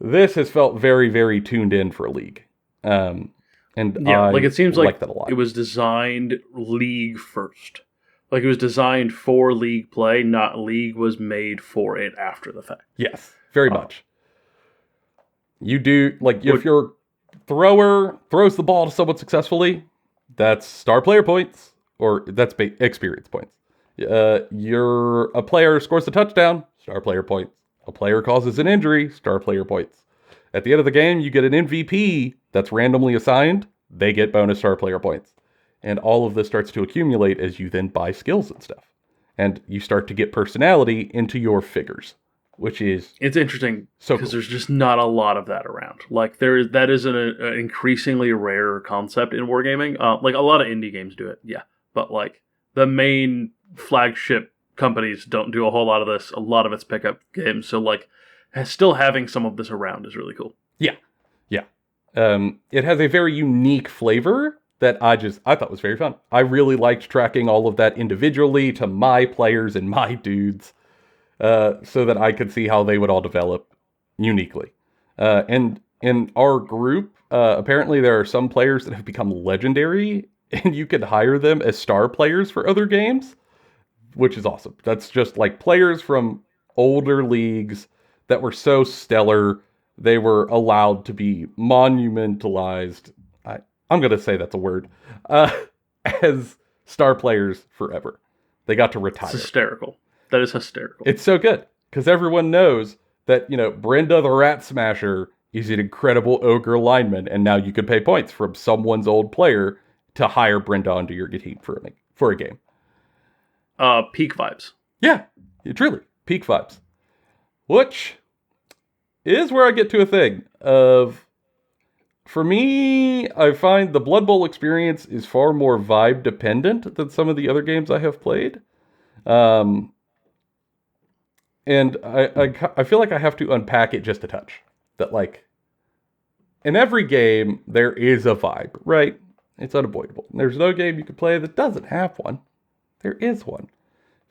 this has felt very, very tuned in for a league. And Yeah, like I it seems like like that a lot. it was designed league first. Like it was designed for league play, not league was made for it after the fact. Yes, very much. You do, like, What, if your thrower throws the ball to someone successfully, that's star player points, or that's experience points. A player scores a touchdown, star player points. A player causes an injury, star player points. At the end of the game, you get an MVP that's randomly assigned, they get bonus star player points. And all of this starts to accumulate as you then buy skills and stuff. And you start to get personality into your figures, which is it's interesting so because cool. there's just not a lot of that around. Like that is an increasingly rare concept in wargaming. Like a lot of indie games do it, yeah, but like the main flagship companies don't do a whole lot of this. A lot of it's pickup games, so like still having some of this around is really cool. Yeah, yeah. It has a very unique flavor that I thought was very fun. I really liked tracking all of that individually to my players and my dudes, so that I could see how they would all develop uniquely. And in our group, apparently there are some players that have become legendary, and you could hire them as star players for other games, which is awesome. That's just like players from older leagues that were so stellar, they were allowed to be monumentalized. I'm going to say that's a word, uh, as star players forever. They got to It's retire. hysterical. That is hysterical. It's so good because everyone knows that, Brenda the Rat Smasher is an incredible ogre lineman, and now you can pay points from someone's old player to hire Brenda onto your team for a game. Peak vibes. Yeah, truly peak vibes, which is where I get to a thing of. For me, I find the Blood Bowl experience is far more vibe dependent than some of the other games I have played. Um, and I feel like I have to unpack it just a touch. That, like, in every game, there is a vibe, right? It's unavoidable. There's no game you can play that doesn't have one. There is one.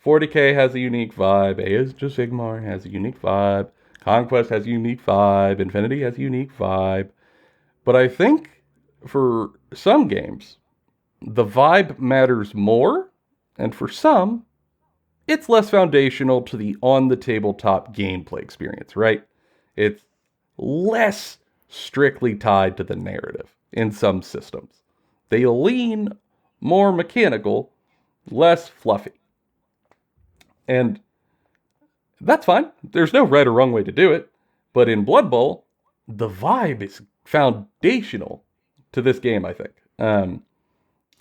40k has a unique vibe. Age of Sigmar has a unique vibe. Conquest has a unique vibe. Infinity has a unique vibe. But I think for some games, the vibe matters more, and for some, it's less foundational to the on-the-tabletop gameplay experience, right? It's less strictly tied to the narrative in some systems. They lean more mechanical, less fluffy. And that's fine. There's no right or wrong way to do it. But in Blood Bowl, the vibe is foundational to this game, I think.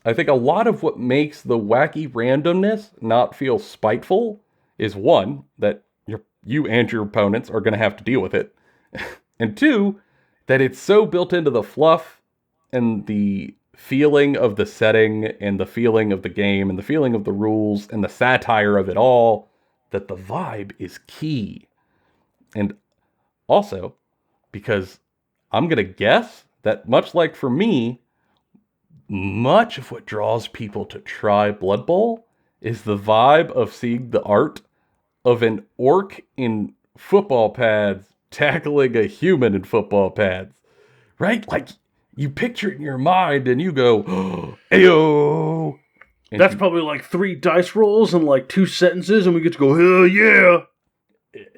I think a lot of what makes the wacky randomness not feel spiteful is one, that you and your opponents are going to have to deal with it. And two, that it's so built into the fluff and the feeling of the setting and the feeling of the game and the feeling of the rules and the satire of it all that the vibe is key. And also, because I'm going to guess that much like for me, much of what draws people to try Blood Bowl is the vibe of seeing the art of an orc in football pads tackling a human in football pads. Right? Like, you picture it in your mind and you go, oh, ayo! And That's probably like 3 dice rolls and like 2 sentences, and we get to go, hell yeah!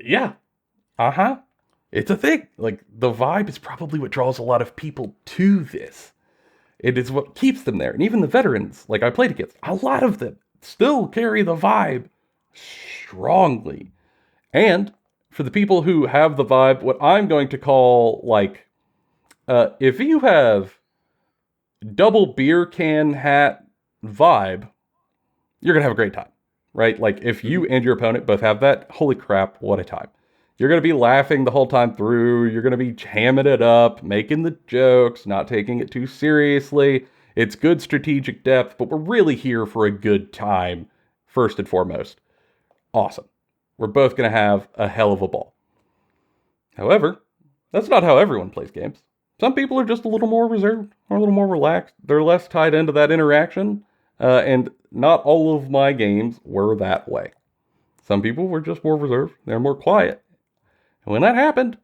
Yeah. Uh-huh. It's a thing. Like, the vibe is probably what draws a lot of people to this. It is what keeps them there. And even the veterans, like I played against, a lot of them still carry the vibe strongly. And for the people who have the vibe, what I'm going to call, like, if you have double beer can hat vibe, you're going to have a great time, right? Like, if you and your opponent both have that, holy crap, what a time. You're going to be laughing the whole time through. You're going to be hamming it up, making the jokes, not taking it too seriously. It's good strategic depth, but we're really here for a good time, first and foremost. Awesome. We're both going to have a hell of a ball. However, that's not how everyone plays games. Some people are just a little more reserved, or a little more relaxed. They're less tied into that interaction, and not all of my games were that way. Some people were just more reserved. They're more quiet. And when that happened,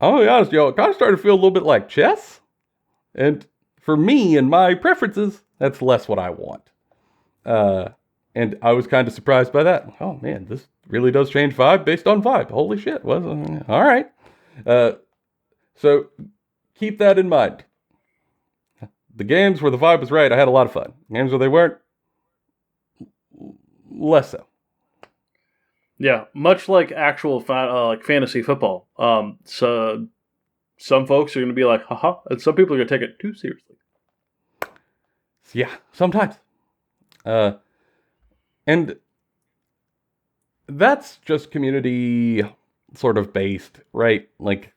I'll be honest, y'all, it kind of started to feel a little bit like chess. And for me and my preferences, that's less what I want. And I was kind of surprised by that. Oh man, this really does change vibe based on vibe. Holy shit. All right. So keep that in mind. The games where the vibe was right, I had a lot of fun. Games where they weren't, less so. Yeah, much like actual like fantasy football. So some folks are going to be like, haha, and some people are going to take it too seriously. Yeah, sometimes. And that's just community sort of based, right? Like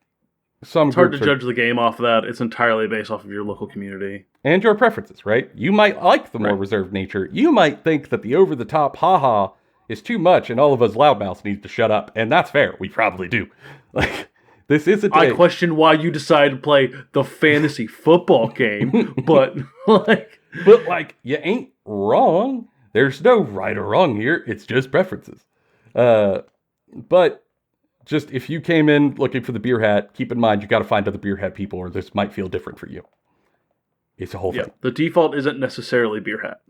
some It's hard to groups judge the game off of that. It's entirely based off of your local community. and your preferences, right? You might like the more Right. reserved nature. You might think that the over-the-top haha is too much and all of us loudmouths need to shut up. And that's fair. We probably do. Like, this isn't I question why you decided to play the fantasy football game, but like... But, like, you ain't wrong. There's no right or wrong here. It's just preferences. But just if you came in looking for the beer hat, keep in mind you got to find other beer hat people or this might feel different for you. It's a whole thing. The default isn't necessarily beer hat.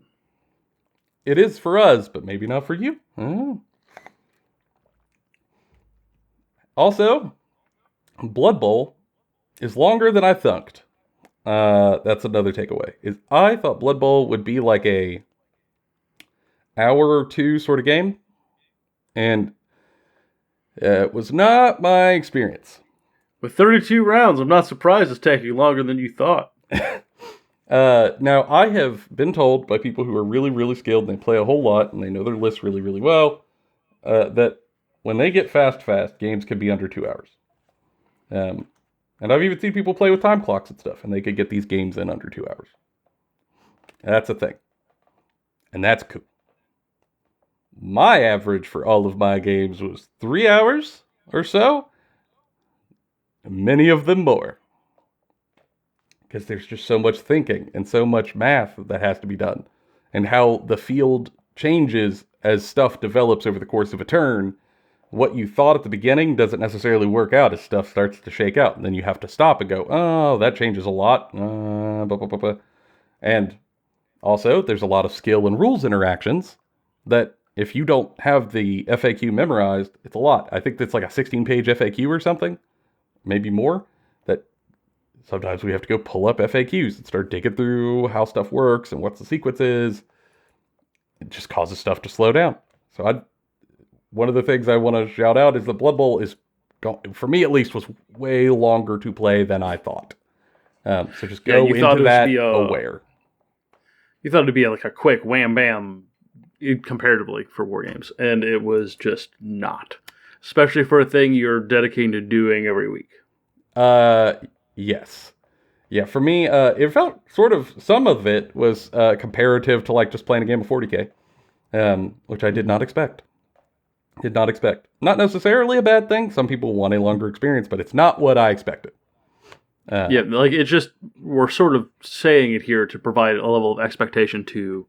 It is for us, but maybe not for you. Also, Blood Bowl is longer than I thunked. That's another takeaway. Is I thought Blood Bowl would be like a hour or two sort of game, and it was not my experience. With 32 rounds, I'm not surprised it's taking longer than you thought. Now, I have been told by people who are really, really skilled and they play a whole lot and they know their lists really, really well, that when they get fast, games can be under 2 hours. And I've even seen people play with time clocks and stuff, and they could get these games in under 2 hours. That's a thing. And that's cool. My average for all of my games was 3 hours or so. Many of them more. Because there's just so much thinking and so much math that has to be done. And how the field changes as stuff develops over the course of a turn. What you thought at the beginning doesn't necessarily work out as stuff starts to shake out. And then you have to stop and go, oh, that changes a lot. And also, there's a lot of skill and rules interactions that if you don't have the FAQ memorized, it's a lot. I think that's like a 16-page FAQ or something, maybe more, that sometimes we have to go pull up FAQs and start digging through how stuff works and what the sequence is. It just causes stuff to slow down. So one of the things I want to shout out is the Blood Bowl is, for me at least, was way longer to play than I thought. So just go into that aware. You thought it'd be like a quick wham bam comparatively for war games, and it was just not. Especially for a thing you're dedicating to doing every week. Yes. Yeah, for me, it felt sort of, some of it was comparative to like just playing a game of 40K, which I did not expect. Not necessarily a bad thing. Some people want a longer experience, but it's not what I expected. Yeah, like it's just, we're sort of saying it here to provide a level of expectation to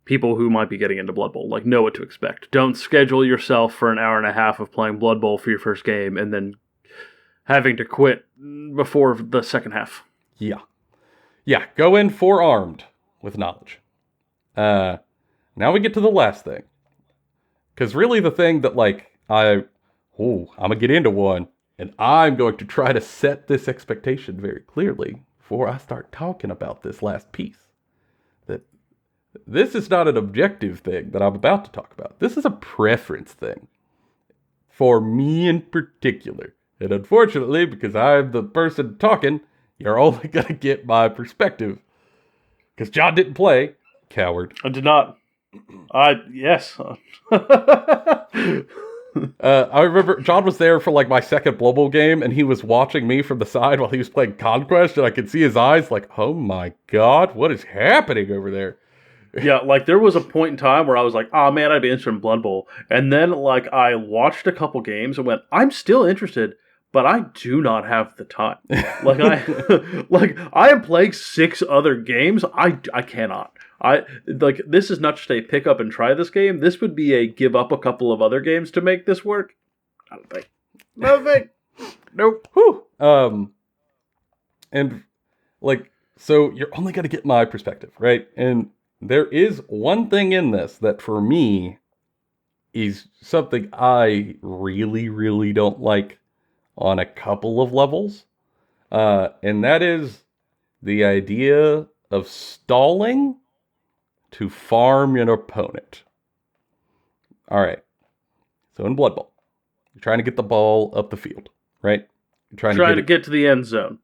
people who might be getting into Blood Bowl. Like, know what to expect. Don't schedule yourself for an hour and a half of playing Blood Bowl for your first game and then having to quit before the second half. Yeah, go in forearmed with knowledge. Now we get to the last thing. Because really the thing that, like, I'm going to get into one, and I'm going to try to set this expectation very clearly before I start talking about this last piece. That this is not an objective thing that I'm about to talk about. This is a preference thing. For me in particular. And unfortunately, because I'm the person talking, you're only going to get my perspective. Because John didn't play. Coward. I did not. Yes. I remember John was there for like my second Bloodbowl game, and he was watching me from the side while he was playing Conquest, and I could see his eyes like, oh my god, what is happening over there? Yeah, like there was a point in time where I was like, oh man, I'd be interested in Blood Bowl. And then like I watched a couple games and went, I'm still interested, but I do not have the time. Like I am playing 6 other games. I cannot. This is not just a pick up and try this game. This would be a give up a couple of other games to make this work. I don't think. Nothing. Nope. Whew. And like, so you're only going to get my perspective, right? And there is one thing in this that for me is something I really, really don't like on a couple of levels. And that is the idea of stalling to farm your opponent. All right. So in Blood Bowl, you're trying to get the ball up the field, right? You're trying to get to the end zone.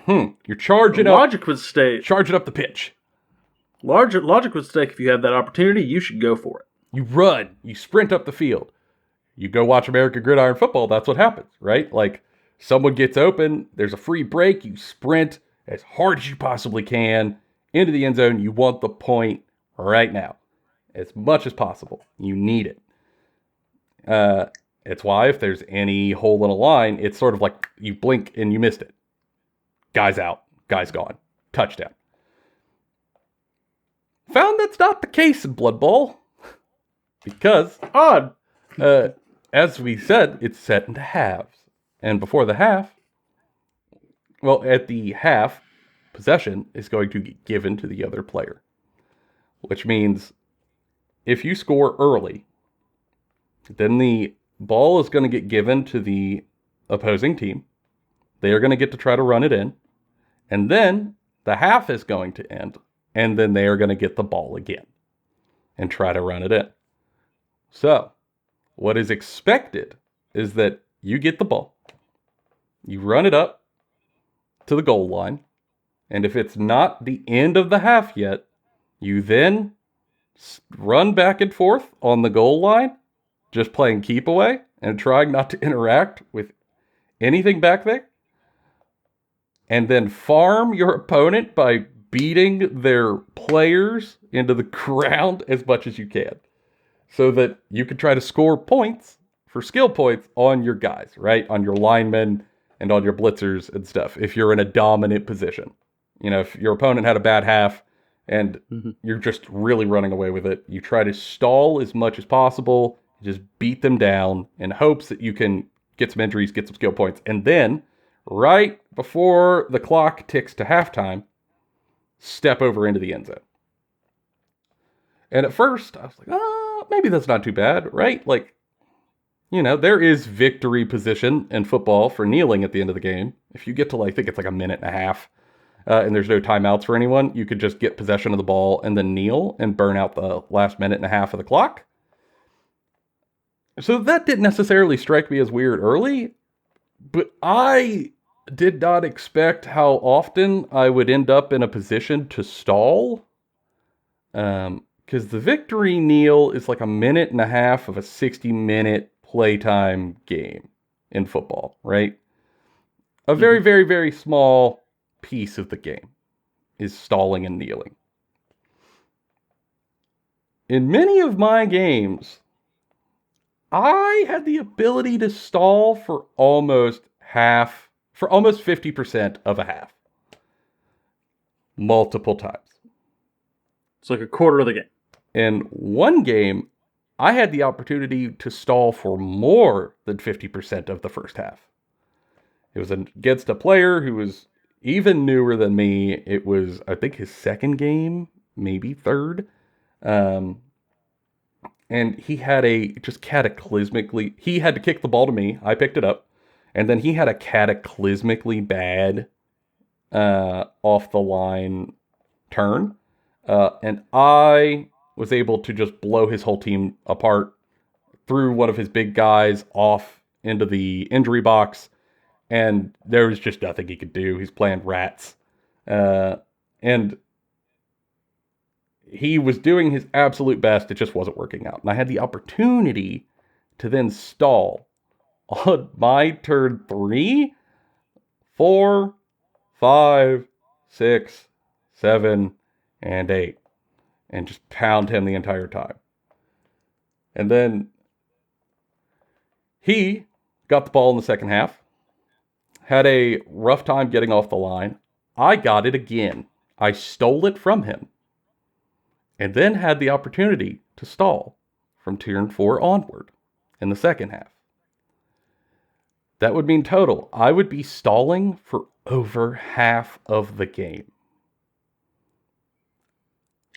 You're charging Logic would state. Charging up the pitch. Logic would state if you have that opportunity, you should go for it. You run. You sprint up the field. You go watch American Gridiron Football, that's what happens, right? Like, someone gets open, there's a free break, you sprint as hard as you possibly can into the end zone. You want the point right now, as much as possible. You need it. It's why if there's any hole in a line, it's sort of like you blink and you missed it. Guy's out. Guy's gone. Touchdown. Found that's not the case in Blood Bowl. Because, odd. As we said, it's set into halves. And before the half, well, at the half, possession is going to get given to the other player. Which means if you score early, then the ball is going to get given to the opposing team. They are going to get to try to run it in. And then the half is going to end. And then they are going to get the ball again and try to run it in. So, what is expected is that you get the ball, you run it up to the goal line, and if it's not the end of the half yet, you then run back and forth on the goal line, just playing keep away and trying not to interact with anything back there, and then farm your opponent by beating their players into the ground as much as you can, so that you can try to score points for skill points on your guys, right? On your linemen and on your blitzers and stuff. If you're in a dominant position, you know, if your opponent had a bad half and you're just really running away with it, you try to stall as much as possible, just beat them down in hopes that you can get some injuries, get some skill points. And then right before the clock ticks to halftime, step over into the end zone. And at first I was like, maybe that's not too bad, right? Like, you know, there is victory position in football for kneeling at the end of the game. If you get to, like, I think it's like a minute and a half, and there's no timeouts for anyone, you could just get possession of the ball and then kneel and burn out the last minute and a half of the clock. So that didn't necessarily strike me as weird early, but I did not expect how often I would end up in a position to stall. Because the victory kneel is like a minute and a half of a 60-minute playtime game in football, right? A very, very, very small piece of the game is stalling and kneeling. In many of my games, I had the ability to stall for almost 50% of a half. Multiple times. It's like a quarter of the game. In one game, I had the opportunity to stall for more than 50% of the first half. It was against a player who was even newer than me. It was, I think, his second game, maybe third. And he had he had to kick the ball to me. I picked it up. And then he had a cataclysmically bad off the line turn. And I was able to just blow his whole team apart, threw one of his big guys off into the injury box, and there was just nothing he could do. He's playing rats. And he was doing his absolute best. It just wasn't working out. And I had the opportunity to then stall on my turn 3, 4, 5, 6, 7, and 8. And just pound him the entire time. And then he got the ball in the second half. Had a rough time getting off the line. I got it again. I stole it from him. And then had the opportunity to stall from turn 4 onward in the second half. That would mean total, I would be stalling for over half of the game.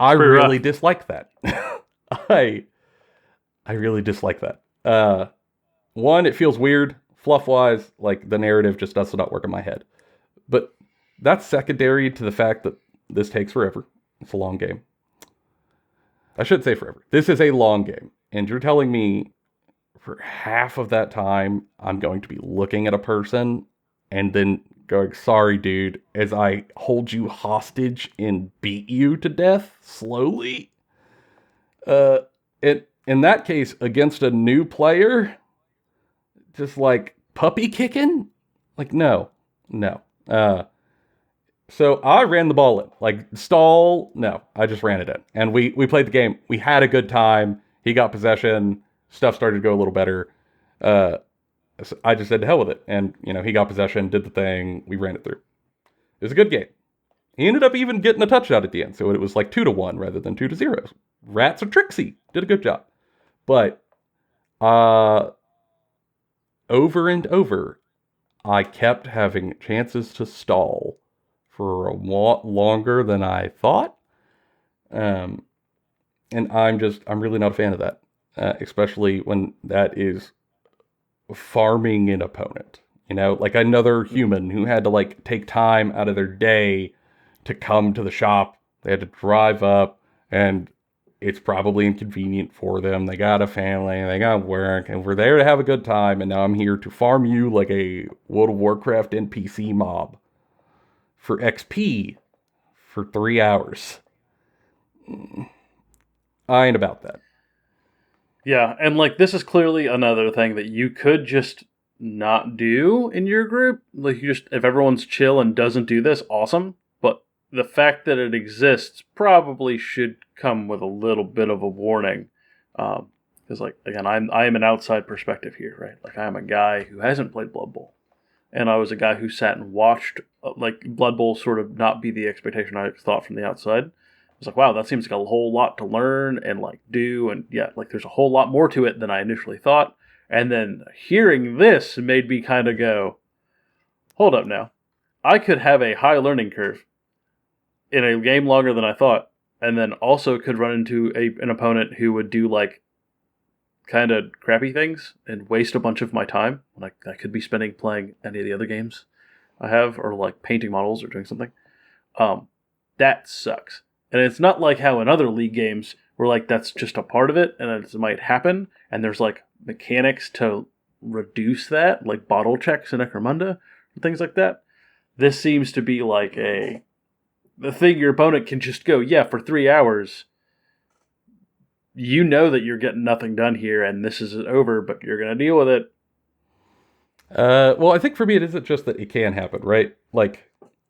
I really dislike that. I really dislike that. One, it feels weird, fluff-wise, like the narrative just does not work in my head. But that's secondary to the fact that this takes forever. It's a long game. I shouldn't say forever. This is a long game. And you're telling me for half of that time, I'm going to be looking at a person and then going, sorry, dude, as I hold you hostage and beat you to death slowly? In that case, against a new player, just like puppy kicking? Like, no. So I ran the ball in. Like, stall, no. I just ran it in. And we played the game. We had a good time. He got possession. Stuff started to go a little better. So I just said to hell with it. And, he got possession, did the thing. We ran it through. It was a good game. He ended up even getting a touchdown at the end. So it was like 2-1 rather than 2-0. Rats are tricksy. Did a good job. But over and over, I kept having chances to stall for a lot longer than I thought. And I'm really not a fan of that. Especially when that is farming an opponent. Like another human who had to take time out of their day to come to the shop. They had to drive up, and it's probably inconvenient for them. They got a family, they got work, and we're there to have a good time, and now I'm here to farm you like a World of Warcraft NPC mob for XP for 3 hours. I ain't about that. Yeah, and this is clearly another thing that you could just not do in your group. If everyone's chill and doesn't do this, awesome. But the fact that it exists probably should come with a little bit of a warning. Because, again, I am an outside perspective here, right? I'm a guy who hasn't played Blood Bowl. And I was a guy who sat and watched, Blood Bowl sort of not be the expectation I thought from the outside. I was like, wow, that seems like a whole lot to learn and do. And yeah, there's a whole lot more to it than I initially thought. And then hearing this made me kind of go, hold up now. I could have a high learning curve in a game longer than I thought. And then also could run into an opponent who would do kind of crappy things and waste a bunch of my time. I could be spending playing any of the other games I have, or painting models or doing something. That sucks. And it's not like how in other League games where that's just a part of it and it might happen and there's mechanics to reduce that, like bottle checks in Necromunda and things like that. This seems to be the thing your opponent can just go, yeah, for 3 hours, that you're getting nothing done here and this is over, but you're going to deal with it. Well, I think for me it isn't just that it can happen, right?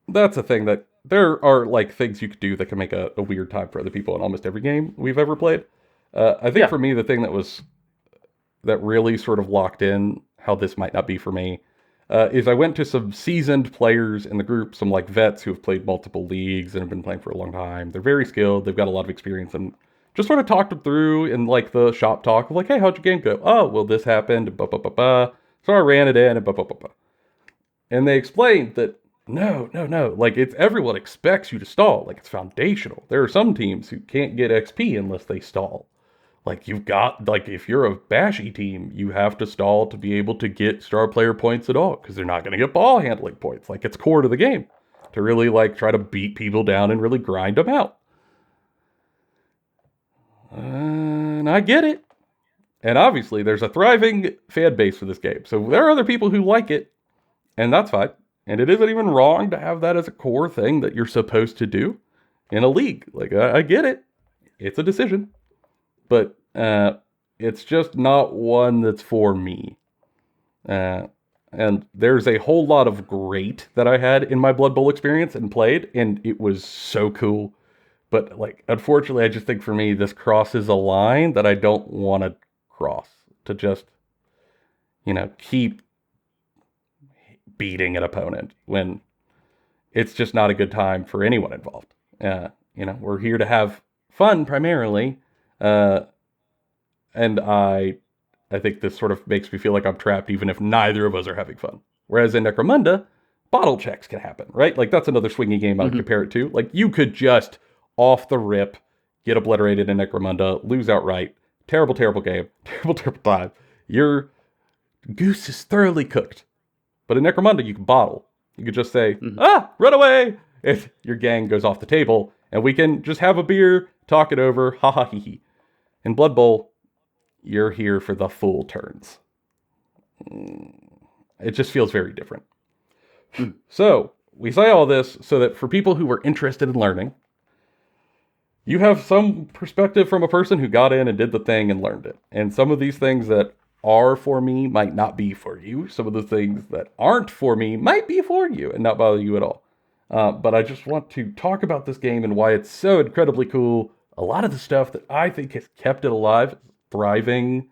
That's a thing that there are things you could do that can make a weird time for other people in almost every game we've ever played. I think for me, the thing that really sort of locked in how this might not be for me is I went to some seasoned players in the group, some vets who have played multiple leagues and have been playing for a long time. They're very skilled. They've got a lot of experience, and just sort of talked them through in the shop talk of hey, how'd your game go? Oh, well, this happened, blah, blah, blah, blah. So I ran it in, and blah, blah, blah, blah. And they explained that no. It's everyone expects you to stall. It's foundational. There are some teams who can't get XP unless they stall. You've got, if you're a bashy team, you have to stall to be able to get star player points at all, because they're not going to get ball handling points. It's core to the game to really, try to beat people down and really grind them out. And I get it. And obviously, there's a thriving fan base for this game. So there are other people who like it, and that's fine. And it isn't even wrong to have that as a core thing that you're supposed to do in a league. I get it. It's a decision. But it's just not one that's for me. And there's a whole lot of great that I had in my Blood Bowl experience and played, and it was so cool. But, unfortunately, I just think for me, this crosses a line that I don't want to cross. To just, keep beating an opponent when it's just not a good time for anyone involved. We're here to have fun primarily. And I think this sort of makes me feel like I'm trapped even if neither of us are having fun. Whereas in Necromunda, bottle checks can happen, right? That's another swingy game I would compare it to. You could just, off the rip, get obliterated in Necromunda, lose outright. Terrible, terrible game. Terrible, terrible time. Your goose is thoroughly cooked. But in Necromunda, you can bottle. You could just say, run away! If your gang goes off the table, and we can just have a beer, talk it over, ha ha hee hee. In Blood Bowl, you're here for the full turns. It just feels very different. So, we say all this so that for people who are interested in learning, you have some perspective from a person who got in and did the thing and learned it. And some of these things that are for me might not be for you. Some of the things that aren't for me might be for you and not bother you at all. But I just want to talk about this game and why it's so incredibly cool. A lot of the stuff that I think has kept it alive, thriving,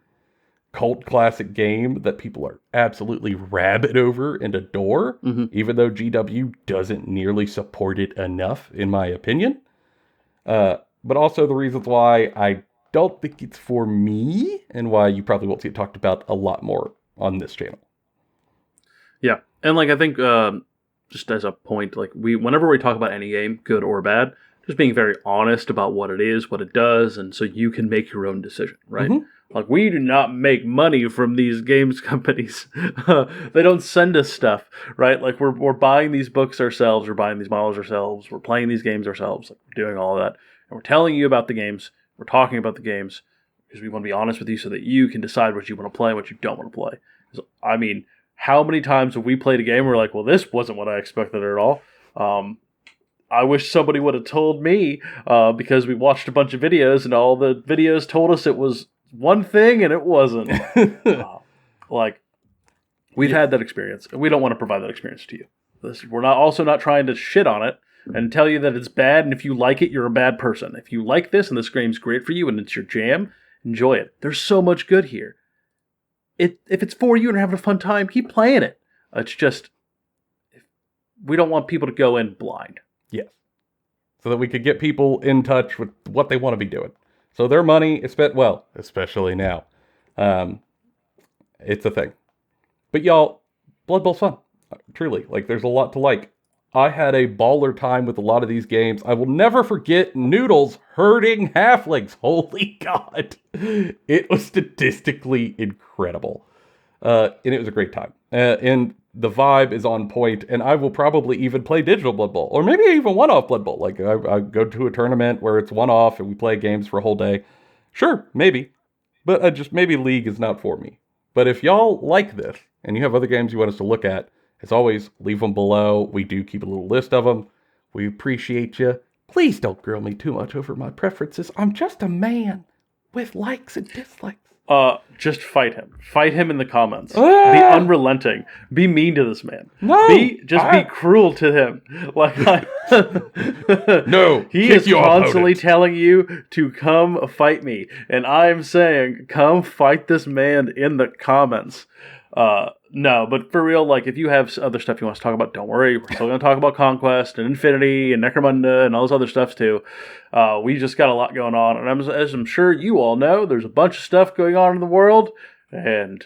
cult classic game that people are absolutely rabid over and adore, even though GW doesn't nearly support it enough, in my opinion. But also the reasons why I don't think it's for me, and why you probably won't see it talked about a lot more on this channel. Yeah, and like I think just as a point, like whenever we talk about any game, good or bad, just being very honest about what it is, what it does, and so you can make your own decision, right? Like, we do not make money from these games companies. They don't send us stuff, right? Like, we're buying these books ourselves, we're buying these models ourselves, we're playing these games ourselves, like, we're doing all of that. And we're telling you about the games, we're talking about the games, because we want to be honest with you so that you can decide what you want to play and what you don't want to play. So, I mean, how many times have we played a game where we're like, well, this wasn't what I expected at all. I wish somebody would have told me, because we watched a bunch of videos and all the videos told us it was one thing and it wasn't. Like, we've had that experience, and we don't want to provide that experience to you. We're not trying to shit on it and tell you that it's bad, and if you like it, you're a bad person. If you like this and this game's great for you and it's your jam, enjoy it. There's so much good here. If it's for you and you're having a fun time, keep playing it. It's just, we don't want people to go in blind. Yes. So that we could get people in touch with what they want to be doing. So their money is spent well, especially now. It's a thing. But y'all, Blood Bowl's fun. Truly. Like, there's a lot to like. I had a baller time with a lot of these games. I will never forget Noodles herding halflings. Holy God. It was statistically incredible. And it was a great time. And the vibe is on point, and I will probably even play digital Blood Bowl, or maybe even one-off Blood Bowl. Like, I go to a tournament where it's one-off and we play games for a whole day. Sure, maybe. But maybe League is not for me. But if y'all like this, and you have other games you want us to look at, as always, leave them below. We do keep a little list of them. We appreciate you. Please don't grill me too much over my preferences. I'm just a man with likes and dislikes. Just fight him. Fight him in the comments. Be unrelenting. Be mean to this man. No! Be cruel to him. Like, no! He is constantly telling you to come fight me. And I'm saying, come fight this man in the comments. No, but for real, like, if you have other stuff you want us to talk about, don't worry. We're still going to talk about Conquest and Infinity and Necromunda and all this other stuff too. We just got a lot going on, and as I'm sure you all know, there's a bunch of stuff going on in the world, and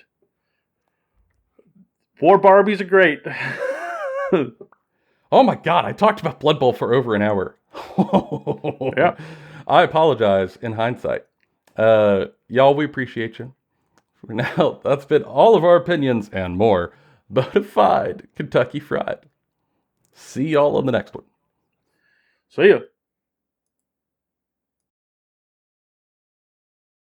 War Barbies are great. Oh my God, I talked about Blood Bowl for over an hour. Yeah. I apologize in hindsight. Y'all, we appreciate you. For now, that's been all of our opinions and more. Bona fide Kentucky Fried. See y'all on the next one. See ya.